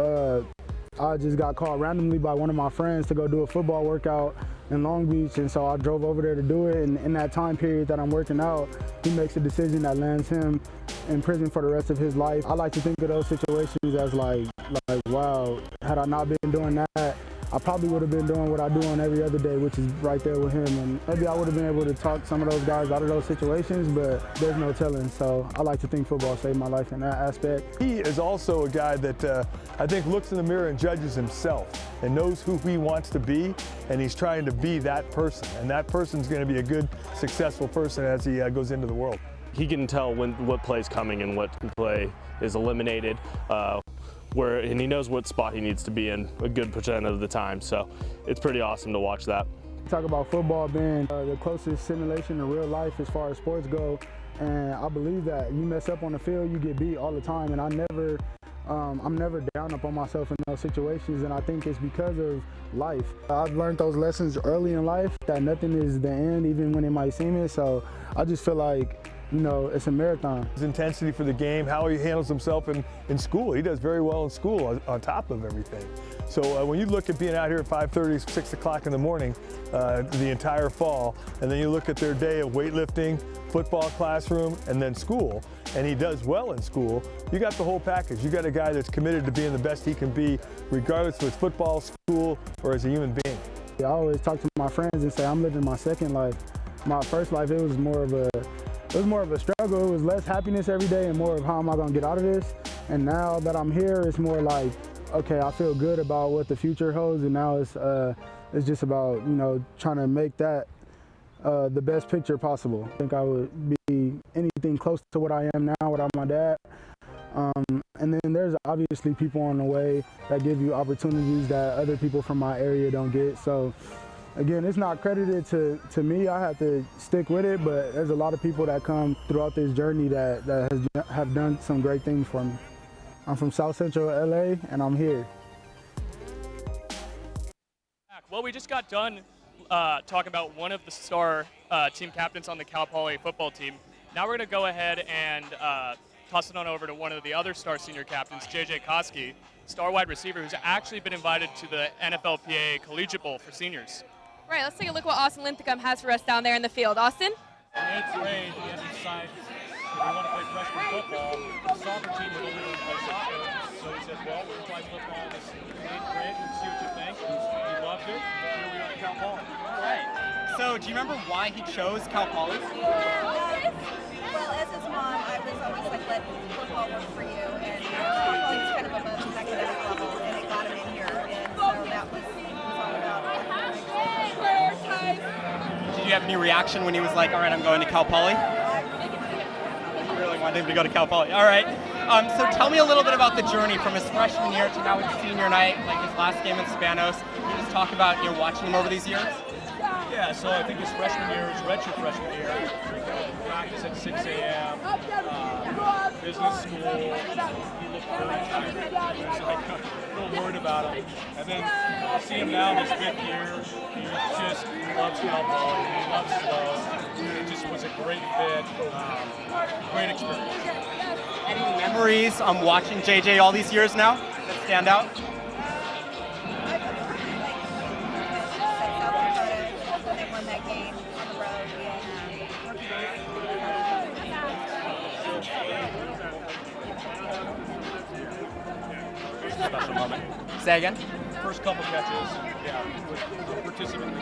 S15: I just got called randomly by one of my friends to go do a football workout in Long Beach, and so I drove over there to do it, and in that time period that I'm working out, he makes a decision that lands him in prison for the rest of his life. I like to think of those situations as like like, wow, had I not been doing that, I probably would have been doing what I do on every other day, which is right there with him. And maybe I would have been able to talk some of those guys out of those situations, but there's no telling. So I like to think football saved my life in that aspect.
S7: He is also a guy that I think looks in the mirror and judges himself and knows who he wants to be, and he's trying to be that person. And that person's going to be a good, successful person as he goes into the world.
S21: He can tell what play's coming and what play is eliminated. And he knows what spot he needs to be in a good percent of the time. So it's pretty awesome to watch that.
S15: Talk about football being the closest simulation to real life as far as sports go, and I believe that you mess up on the field, you get beat all the time, and I'm never down up on myself in those situations, and I think it's because of life. I've learned those lessons early in life, that nothing is the end, even when it might seem it, so I just feel like, you know, it's a marathon.
S7: His intensity for the game, how he handles himself in school. He does very well in school on top of everything. So when you look at being out here at 5:30, 6 o'clock in the morning, the entire fall, and then you look at their day of weightlifting, football classroom, and then school, and he does well in school, you got the whole package. You got a guy that's committed to being the best he can be, regardless if it's football, school, or as a human being.
S15: I always talk to my friends and say I'm living my second life. My first life, it was more of a struggle. It was less happiness every day and more of how am I going to get out of this. And now that I'm here, it's more like, okay, I feel good about what the future holds, and now it's just about, you know, trying to make that the best picture possible. I think I would be anything close to what I am now without my dad. And then there's obviously people on the way that give you opportunities that other people from my area don't get. So again, it's not credited to me. I have to stick with it, but there's a lot of people that come throughout this journey that have done some great things for me. I'm from South Central LA, and I'm here.
S2: Well, we just got done talking about one of the star team captains on the Cal Poly football team. Now we're going to go ahead and toss it on over to one of the other star senior captains, JJ Koski, star wide receiver, who's actually been invited to the NFLPA Collegiate Bowl for seniors.
S1: Right, let's take a look what Austin Linthicum has for us down there in the field. Austin?
S5: In 8th grade, he had to decide if he wanted to play freshman football. The soccer team would only want to play soccer. So he said, well, we'll try football this 8th grade and see what you think. He loved it. Here we are at Cal Poly.
S16: All right. So do you remember why he chose Cal Poly?
S22: Well, as his mom, I was always like, let football work for you. And Cal Poly was kind of above his academic level, and it got him in here. And so that was all about it.
S16: Did you have any reaction when he was like, all right, I'm going to Cal Poly? You really wanted him to go to Cal Poly. All right. So tell me a little bit about the journey from his freshman year to now his senior night, like his last game in Spanos. Can you just talk about watching him over these years?
S5: Yeah, so I think his freshman year, his redshirt freshman year, practice at 6 a.m., business school, he looked really tired. He was like a little worried about him. And then see him now in his 5th year, he just loves Cal Poly, he loves slow. It just was a great fit, great experience.
S16: Any memories watching JJ all these years now that stand out?
S5: Special moment.
S16: Say again?
S5: First couple catches, with participant.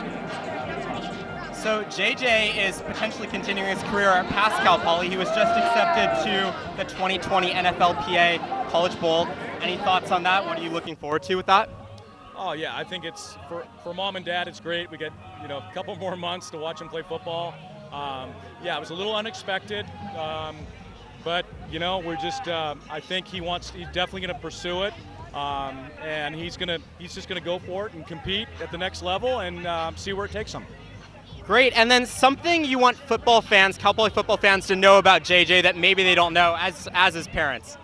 S16: So JJ is potentially continuing his career past Cal Poly. He was just accepted to the 2020 NFLPA College Bowl. Any thoughts on that? What are you looking forward to with that?
S5: Oh yeah, I think it's for mom and dad. It's great. We get a couple more months to watch him play football. Yeah, it was a little unexpected, but we're just. I think he's definitely going to pursue it, and he's just going to go for it and compete at the next level and see where it takes him.
S16: Great, and then something you want football fans, Cal Poly football fans, to know about JJ that maybe they don't know as his parents.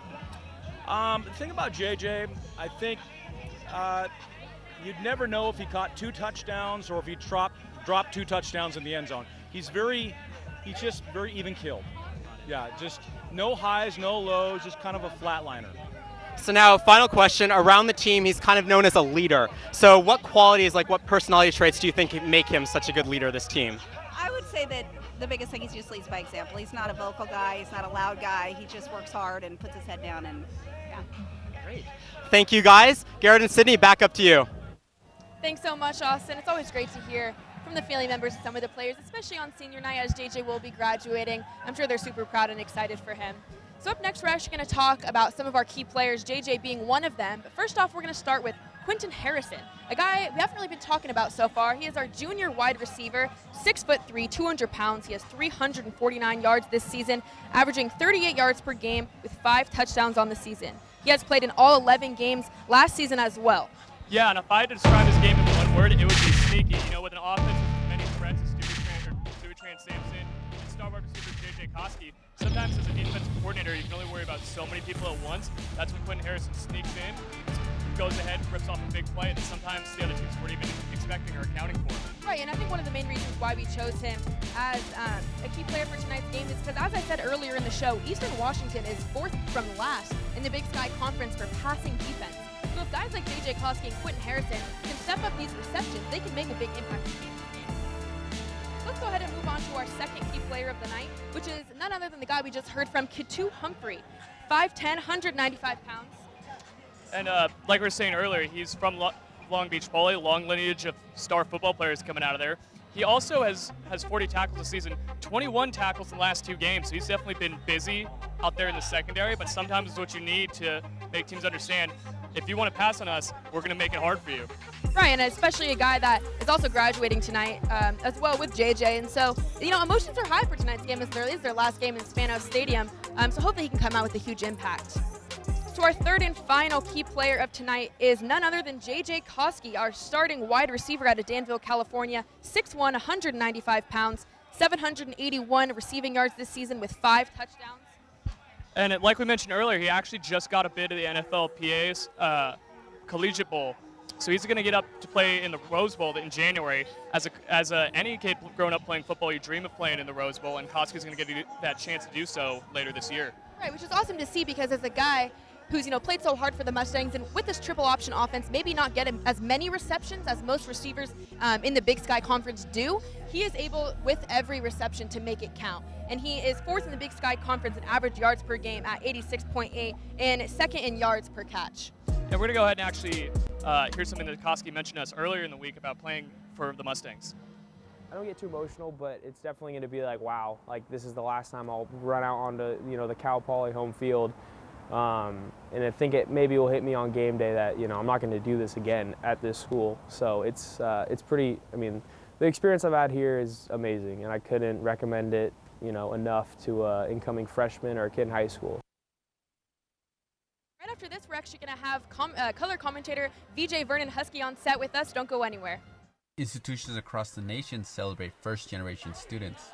S5: The thing about JJ, I think you'd never know if he caught 2 touchdowns or if he dropped 2 touchdowns in the end zone. He's just very even killed. Yeah, just no highs, no lows, just kind of a flatliner.
S16: So now, final question. Around the team, he's kind of known as a leader. So what qualities, what personality traits do you think make him such a good leader of this team?
S22: I would say that the biggest thing is he just leads by example. He's not a vocal guy. He's not a loud guy. He just works hard and puts his head down. And yeah.
S16: Great. Thank you, guys. Garrett and Sydney, back up to you.
S1: Thanks so much, Austin. It's always great to hear from the family members of some of the players, especially on senior night as JJ will be graduating. I'm sure they're super proud and excited for him. So up next, we're actually going to talk about some of our key players, JJ being one of them. But first off, we're going to start with Quentin Harrison, a guy we haven't really been talking about so far. He is our junior wide receiver, 6'3", 200 pounds. He has 349 yards this season, averaging 38 yards per game with 5 touchdowns on the season. He has played in all 11 games last season as well.
S2: Yeah, and if I had to describe his game in one word, it would be sneaky. You know, with an offense with many threats as Stewie Sampson and star wide receiver J.J. Koski, sometimes as a defensive coordinator, you can only worry about so many people at once. That's when Quentin Harrison sneaks in, goes ahead, rips off a big play that sometimes the other teams weren't even expecting or accounting for.
S1: Right, and I think one of the main reasons why we chose him as a key player for tonight's game is because, as I said earlier in the show, Eastern Washington is 4th from last in the Big Sky Conference for passing defense. So if guys like J.J. Koski and Quentin Harrison can step up these receptions, they can make a big impact in game. Let's go ahead and move on to our second key player of the night, which is none other than the guy we just heard from, Kitu Humphrey, 5'10", 195 pounds.
S2: And like we were saying earlier, he's from Long Beach Poly, long lineage of star football players coming out of there. He also has 40 tackles this season, 21 tackles in the last 2 games, so he's definitely been busy out there in the secondary, but sometimes it's what you need to make teams understand, if you want to pass on us, we're going to make it hard for you.
S1: Right, and especially a guy that is also graduating tonight as well with JJ. And so, you know, emotions are high for tonight's game as it is their last game in Spanos Stadium. So hopefully he can come out with a huge impact. So our third and final key player of tonight is none other than J.J. Koski, our starting wide receiver out of Danville, California, 6'1", 195 pounds, 781 receiving yards this season with 5 touchdowns.
S2: And like we mentioned earlier, he actually just got a bid of the NFLPA's Collegiate Bowl. So he's going to get up to play in the Rose Bowl in January. As any kid growing up playing football, you dream of playing in the Rose Bowl, and Koski's going to get that chance to do so later this year.
S1: Right, which is awesome to see because as a guy who's played so hard for the Mustangs and with this triple option offense, maybe not get as many receptions as most receivers in the Big Sky Conference do, he is able with every reception to make it count. And he is 4th in the Big Sky Conference in average yards per game at 86.8 and 2nd in yards per catch.
S2: And we're going to go ahead and actually hear something that Koski mentioned to us earlier in the week about playing for the Mustangs.
S11: I don't get too emotional, but it's definitely going to be like, wow, like this is the last time I'll run out onto the Cal Poly home field. And I think it maybe will hit me on game day that I'm not going to do this again at this school. So it's pretty. I mean, the experience I've had here is amazing, and I couldn't recommend it enough to incoming freshman or a kid in high school.
S1: Right after this, we're actually going to have color commentator VJ Vernon Husky on set with us. Don't go anywhere.
S18: Institutions across the nation celebrate first-generation students.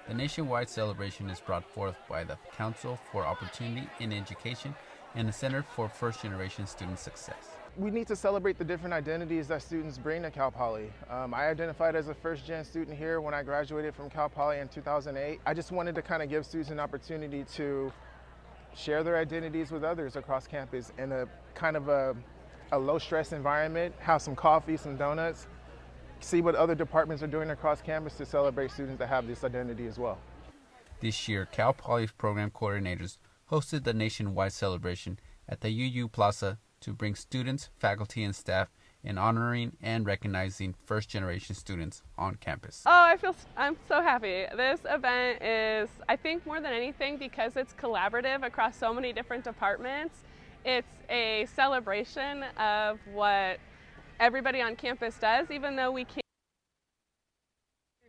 S18: The nationwide celebration is brought forth by the Council for Opportunity in Education and the Center for First-Generation Student Success.
S4: We need to celebrate the different identities that students bring to Cal Poly. I identified as a first-gen student here when I graduated from Cal Poly in 2008. I just wanted to kind of give students an opportunity to share their identities with others across campus in a kind of a low-stress environment, have some coffee, some donuts, see what other departments are doing across campus to celebrate students that have this identity as well.
S18: This year, Cal Poly's program coordinators hosted the nationwide celebration at the UU Plaza to bring students, faculty, and staff in honoring and recognizing first-generation students on campus.
S6: Oh, I'm so happy. This event is, I think more than anything, because it's collaborative across so many different departments, it's a celebration of what everybody on campus does, even though we can't.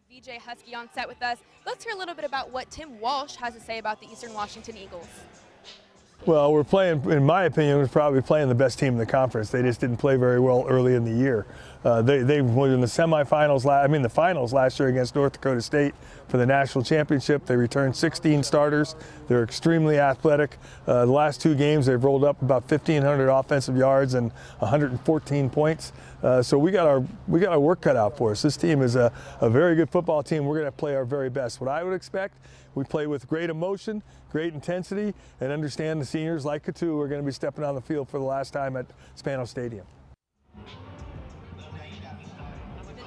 S1: VJ Husky on set with us. Let's hear a little bit about what Tim Walsh has to say about the Eastern Washington Eagles.
S7: Well, we're playing, in my opinion, we're probably playing the best team in the conference. They just didn't play very well early in the year. They were in the semifinals, the finals last year against North Dakota State for the national championship. They returned 16 starters. They're extremely athletic. The last 2 games, they've rolled up about 1,500 offensive yards and 114 points. So we got our work cut out for us. This team is a very good football team. We're going to play our very best. What I would expect, we play with great emotion, great intensity, and understand the seniors like Kitu are going to be stepping on the field for the last time at Spanos Stadium.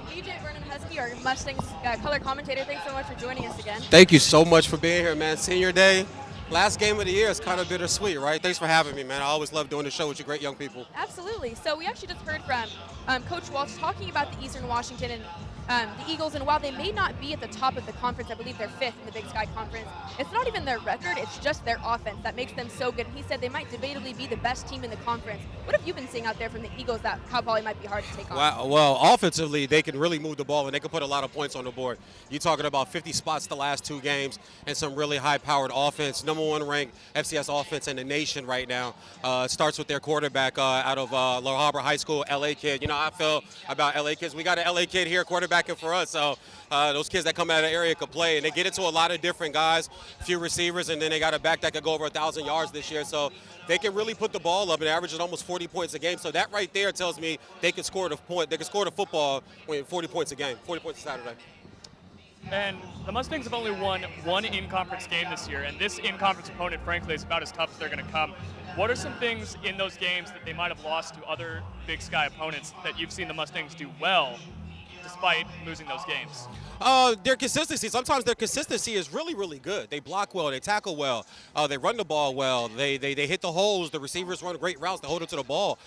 S1: VJ Vernon Husky, our Mustangs color commentator, thanks so much for joining us again.
S23: Thank you so much for being here, man. Senior day,
S8: Last game of the year is kind of bittersweet, right? Thanks for having me, man. I always love doing the show with you great young people.
S1: Absolutely. So we actually just heard from Coach Walsh talking about the Eastern Washington and the Eagles, and while they may not be at the top of the conference, I believe they're 5th in the Big Sky Conference, it's not even their record, it's just their offense that makes them so good. He said they might debatably be the best team in the conference. What have you been seeing out there from the Eagles that Cal Poly might be hard to take on?
S8: Wow, well, offensively, they can really move the ball, and they can put a lot of points on the board. You're talking about 50 spots the last 2 games and some really high-powered offense. #1 ranked FCS offense in the nation right now. It starts with their quarterback out of La Habra High School, LA kid. You know how I feel about LA kids. We got an LA kid here quarterbacking for us, so those kids that come out of the area could play, and they get into a lot of different guys, few receivers, and then they got a back that could go over 1,000 yards this year. So they can really put the ball up and average almost 40 points a game. So that right there tells me they can score the point. They can score the football 40 points a game, 40 points a Saturday.
S2: And the Mustangs have only won 1 in-conference game this year, and this in-conference opponent, frankly, is about as tough as they're going to come. What are some things in those games that they might have lost to other Big Sky opponents that you've seen the Mustangs do well despite losing those games?
S8: Their consistency. Sometimes their consistency is really, really good. They block well. They tackle well. They run the ball well. They hit the holes. The receivers run great routes to hold it to the ball.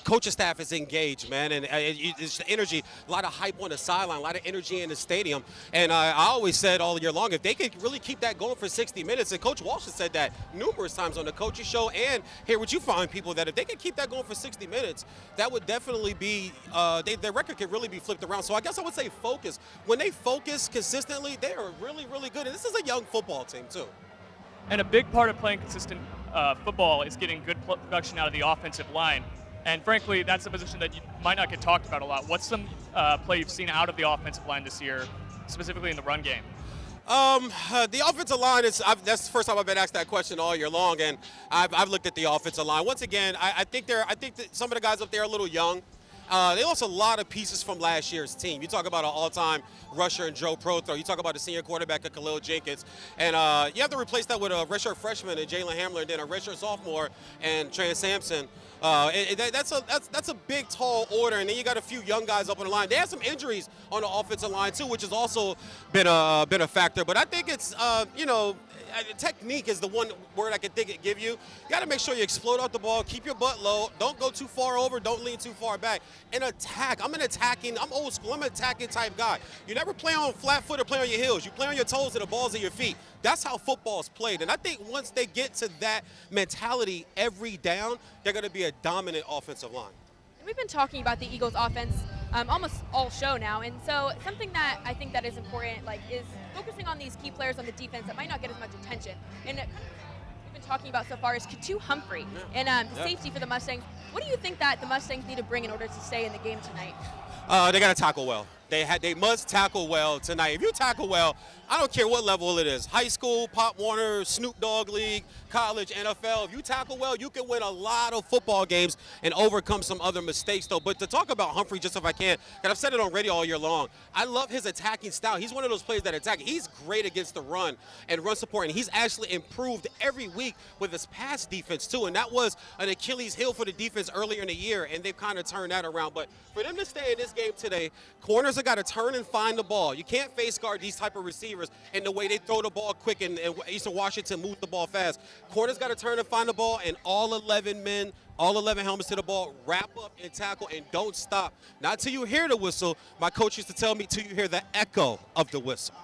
S8: Coaching staff is engaged, man, and it's the energy. A lot of hype on the sideline. A lot of energy in the stadium. And I always said all year long, if they could really keep that going for 60 minutes, and Coach Walsh has said that numerous times on the coaching show, and here would you find people that if they could keep that going for 60 minutes, that would definitely be their record could really be flipped around. So I guess I would say focus. When they focus consistently, they are really, really good. And this is a young football team, too.
S2: And a big part of playing consistent football is getting good production out of the offensive line. And frankly, that's a position that you might not get talked about a lot. What's some play you've seen out of the offensive line this year, specifically in the run game?
S8: The offensive line that's the first time I've been asked that question all year long, and I've looked at the offensive line. Once again, I think that some of the guys up there are a little young. They lost a lot of pieces from last year's team. You talk about an all-time rusher and Joe Prothro. You talk about the senior quarterback of Khalil Jenkins. And you have to replace that with a redshirt freshman and Jalen Hamler, and then a redshirt sophomore and Trey Sampson. That's a big, tall order. And then you got a few young guys up on the line. They had some injuries on the offensive line, too, which has also been a factor. But I think it's, technique is the one word I can give you. You got to make sure you explode out the ball, keep your butt low, don't go too far over, don't lean too far back, and attack. I'm old school, I'm an attacking type guy. You never play on flat foot or play on your heels. You play on your toes and the balls at your feet. That's how football is played. And I think once they get to that mentality every down, they're going to be a dominant offensive line.
S1: And we've been talking about the Eagles offense almost all show now, and so something that I think that is important is focusing on these key players on the defense that might not get as much attention. And we've been talking about so far is Katu Humphrey and the safety for the Mustangs. What do you think that the Mustangs need to bring in order to stay in the game tonight?
S8: They got to tackle well. They must tackle well tonight. If you tackle well, I don't care what level it is, high school, Pop Warner, Snoop Dogg League, college, NFL. If you tackle well, you can win a lot of football games and overcome some other mistakes, though. But to talk about Humphrey, just if I can, and I've said it on radio all year long, I love his attacking style. He's one of those players that attack. He's great against the run and run support, and he's actually improved every week with his pass defense, too. And that was an Achilles heel for the defense earlier in the year, and they've kind of turned that around. But for them to stay in this game today, corners have got to turn and find the ball. You can't face guard these type of receivers in the way they throw the ball quick, and Eastern Washington move the ball fast. Corners got to turn and find the ball, and all 11 men, all 11 helmets to the ball, wrap up and tackle, and don't stop. Not till you hear the whistle. My coach used to tell me till you hear the echo of the whistle.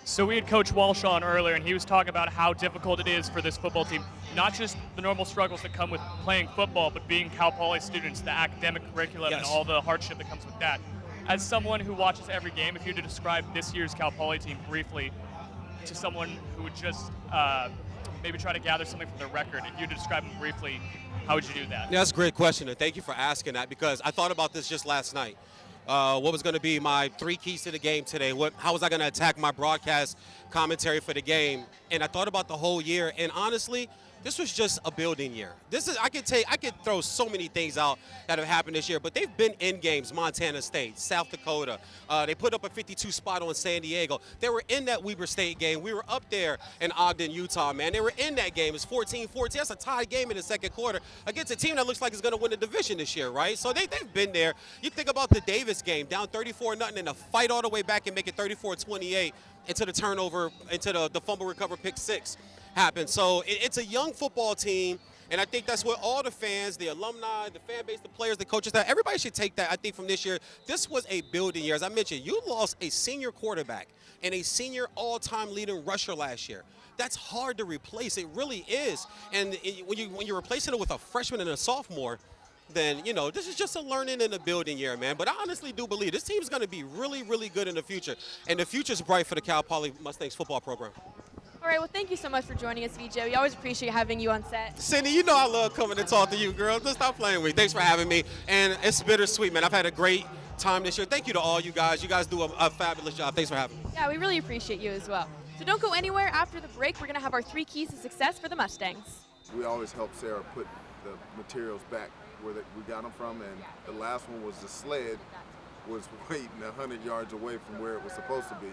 S2: So we had Coach Walsh on earlier, and he was talking about how difficult it is for this football team, not just the normal struggles that come with playing football, but being Cal Poly students, the academic curriculum, and all the hardship that comes with that. As someone who watches every game, if you were to describe this year's Cal Poly team briefly to someone who would just maybe try to gather something from their record, if you were to describe them briefly, how would you do that?
S8: Yeah, that's a great question, and thank you for asking that, because I thought about this just last night. What was going to be my 3 keys to the game today? How was I going to attack my broadcast commentary for the game? And I thought about the whole year, and honestly, this was just a building year. I could throw so many things out that have happened this year, but they've been in games, Montana State, South Dakota. They put up a 52 spot on San Diego. They were in that Weber State game. We were up there in Ogden, Utah, man. They were in that game. It's 14-14. That's a tied game in the second quarter against a team that looks like it's going to win the division this year, right? So they've been there. You think about the Davis game, down 34-0, and a fight all the way back and make it 34-28 into the turnover, into the fumble recover pick 6. happen. So it's a young football team, and I think that's what all the fans, the alumni, the fan base, the players, the coaches, that everybody should take that, I think, from this year. This was a building year. As I mentioned, you lost a senior quarterback and a senior all-time leading rusher last year. That's hard to replace. It really is. And when you're replacing it with a freshman and a sophomore, then, you know, this is just a learning and a building year, man. But I honestly do believe this team is going to be really, really good in the future. And the future's bright for the Cal Poly Mustangs football program.
S1: All right, well, thank you so much for joining us, VJ. We always appreciate having you on set.
S8: Cindy, you know I love coming to talk to you, girl. Just stop playing with me. Thanks for having me. And it's bittersweet, man. I've had a great time this year. Thank you to all you guys. You guys do a fabulous job. Thanks for having me.
S1: Yeah, we really appreciate you as well. So don't go anywhere. After the break, we're going to have our 3 keys to success for the Mustangs.
S9: We always help Sarah put the materials back where we got them from, and the last one was the sled was waiting 100 yards away from where it was supposed to be.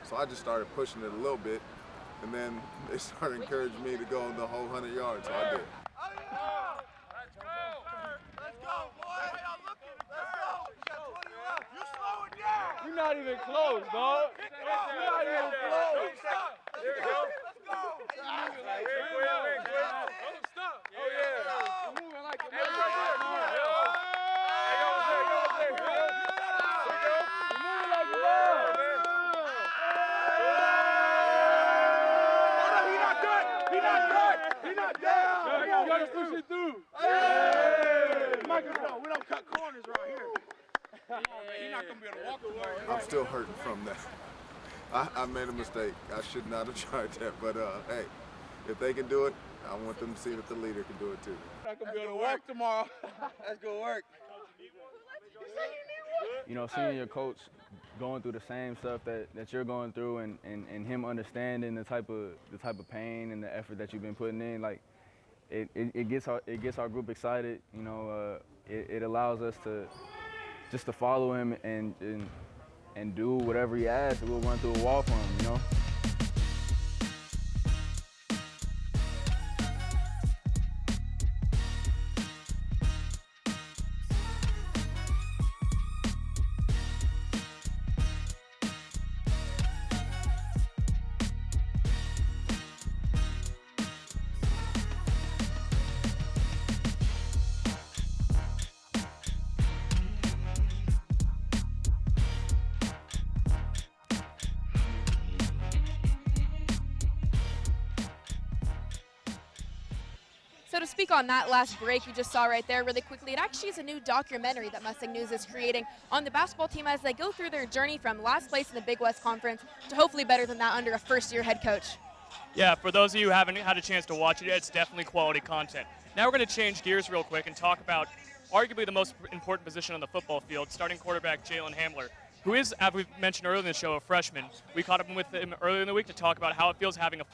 S9: So I just started pushing it a little bit, and then they started encouraging me to go the whole 100 yards, so I did.
S5: You're not even close, dog. You're not even close. There we go. Let's go. Don't stop. Oh, yeah. You're moving like a man. He's not done. You gotta push it through. Hey! Michael, we don't cut corners right here. He's not gonna be able to walk tomorrow.
S9: I'm still hurting from that. I made a mistake. I should not have tried that, but hey, if they can do it, I want them to see that the leader can do it too.
S5: Not gonna be able to walk tomorrow. That's gonna work.
S10: You know, seeing your coach going through the same stuff that you're going through, and him understanding the type of pain and the effort that you've been putting in, like it gets our group excited. You know, it allows us to just to follow him and do whatever he asks. We'll run through a wall for him. You know.
S1: So to speak on that last break you just saw right there really quickly, it actually is a new documentary that Mustang News is creating on the basketball team as they go through their journey from last place in the Big West Conference to hopefully better than that under a first-year head coach.
S2: Yeah, for those of you who haven't had a chance to watch it, it's definitely quality content. Now we're going to change gears real quick and talk about arguably the most important position on the football field, starting quarterback Jalen Hamler, who is, as we mentioned earlier in the show, a freshman. We caught up with him earlier in the week to talk about how it feels having a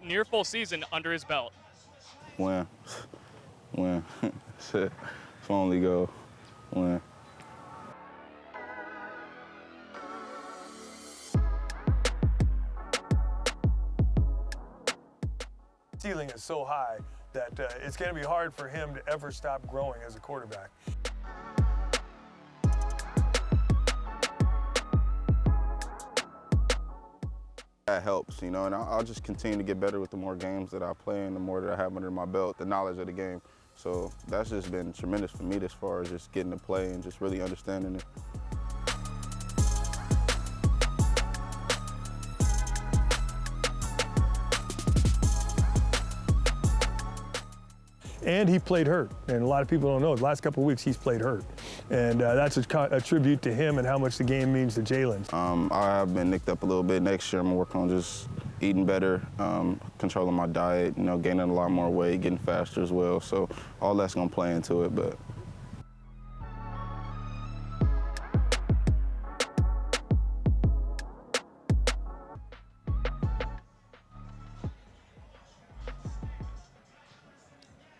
S2: near full season under his belt.
S12: Win. Shit. It's only go. Win.
S7: Ceiling is so high that it's going to be hard for him to ever stop growing as a quarterback.
S12: That helps, you know, and I'll just continue to get better with the more games that I play and the more that I have under my belt, the knowledge of the game. So that's just been tremendous for me as far as just getting to play and just really understanding it.
S7: And he played hurt, and a lot of people don't know, the last couple of weeks he's played hurt. And that's a tribute to him and how much the game means to Jalen.
S12: I have been nicked up a little bit. Next year I'm gonna work on just eating better, controlling my diet, you know, gaining a lot more weight, getting faster as well. So all that's gonna play into it, but.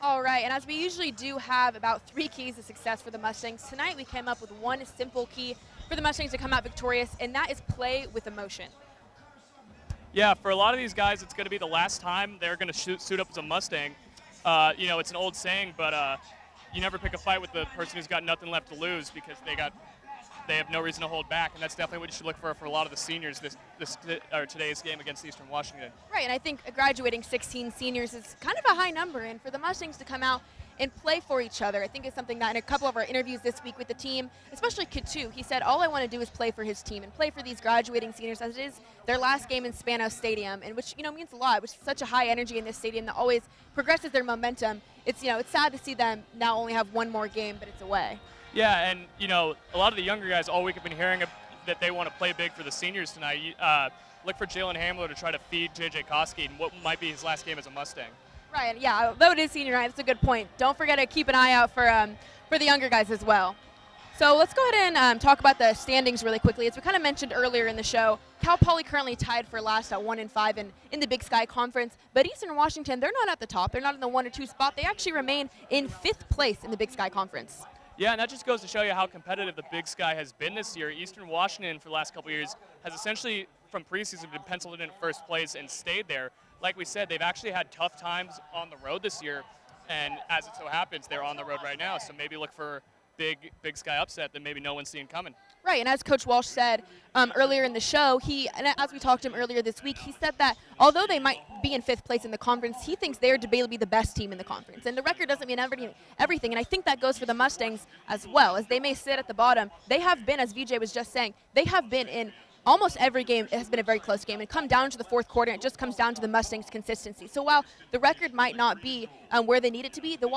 S1: All right, and as we usually do have about 3 keys to success for the Mustangs, tonight we came up with one simple key for the Mustangs to come out victorious, and that is play with emotion.
S2: Yeah, for a lot of these guys, it's going to be the last time they're going to suit up as a Mustang. You know, it's an old saying, but you never pick a fight with the person who's got nothing left to lose because they got they have no reason to hold back, and that's definitely what you should look for a lot of the seniors today's game against Eastern Washington.
S1: Right, and I think graduating 16 seniors is kind of a high number, and for the Mustangs to come out and play for each other, I think is something that in a couple of our interviews this week with the team, especially Katu, he said all I want to do is play for his team and play for these graduating seniors, as it is their last game in Spanos Stadium, and which means a lot, which is such a high energy in this stadium that always progresses their momentum. It's it's sad to see them now only have one more game, but it's away.
S2: Yeah, and a lot of the younger guys all week have been hearing that they want to play big for the seniors tonight. Look for Jalen Hamler to try to feed J.J. Koski in what might be his last game as a Mustang.
S1: Right, yeah, although it is senior night, that's a good point. Don't forget to keep an eye out for the younger guys as well. So let's go ahead and talk about the standings really quickly. As we kind of mentioned earlier in the show, Cal Poly currently tied for last at 1-5 in the Big Sky Conference, but Eastern Washington, they're not at the top. They're not in the 1 or 2 spot. They actually remain in 5th place in the Big Sky Conference.
S2: Yeah, and that just goes to show you how competitive the Big Sky has been this year. Eastern Washington, for the last couple of years, has essentially, from preseason, been penciled in first place and stayed there. Like we said, they've actually had tough times on the road this year, and as it so happens, they're on the road right now, so maybe look for Big Sky upset that maybe no one's seeing coming.
S1: Right, and as Coach Walsh said earlier in the show, and as we talked to him earlier this week, he said that although they might be in 5th place in the conference, he thinks they're debatably the best team in the conference. And the record doesn't mean everything, and I think that goes for the Mustangs as well. As they may sit at the bottom, they have been, as VJ was just saying, they have been in almost every game. It has been a very close game. It come down to the 4th quarter, and it just comes down to the Mustangs' consistency. So while the record might not be where they need it to be, the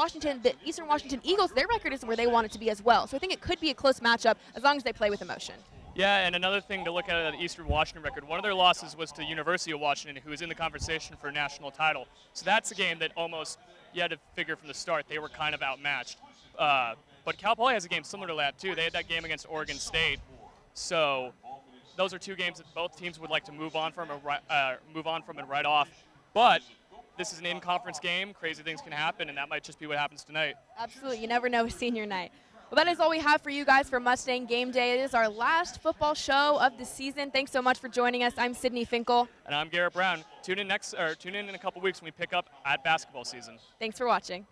S1: Eastern Washington Eagles, their record is where they want it to be as well. So I think it could be a close matchup as long as they play with emotion.
S2: Yeah, and another thing to look at the Eastern Washington record, one of their losses was to University of Washington, who was in the conversation for a national title. So that's a game that almost you had to figure from the start they were kind of outmatched. But Cal Poly has a game similar to that, too. They had that game against Oregon State. So those are 2 games that both teams would like to move on from and write off. But this is an in-conference game. Crazy things can happen, and that might just be what happens tonight.
S1: Absolutely. You never know with senior night. Well, that is all we have for you guys for Mustang Game Day. It is our last football show of the season. Thanks so much for joining us. I'm Sydney Finkel.
S2: And I'm Garrett Brown. Tune in in a couple weeks when we pick up at basketball season.
S1: Thanks for watching.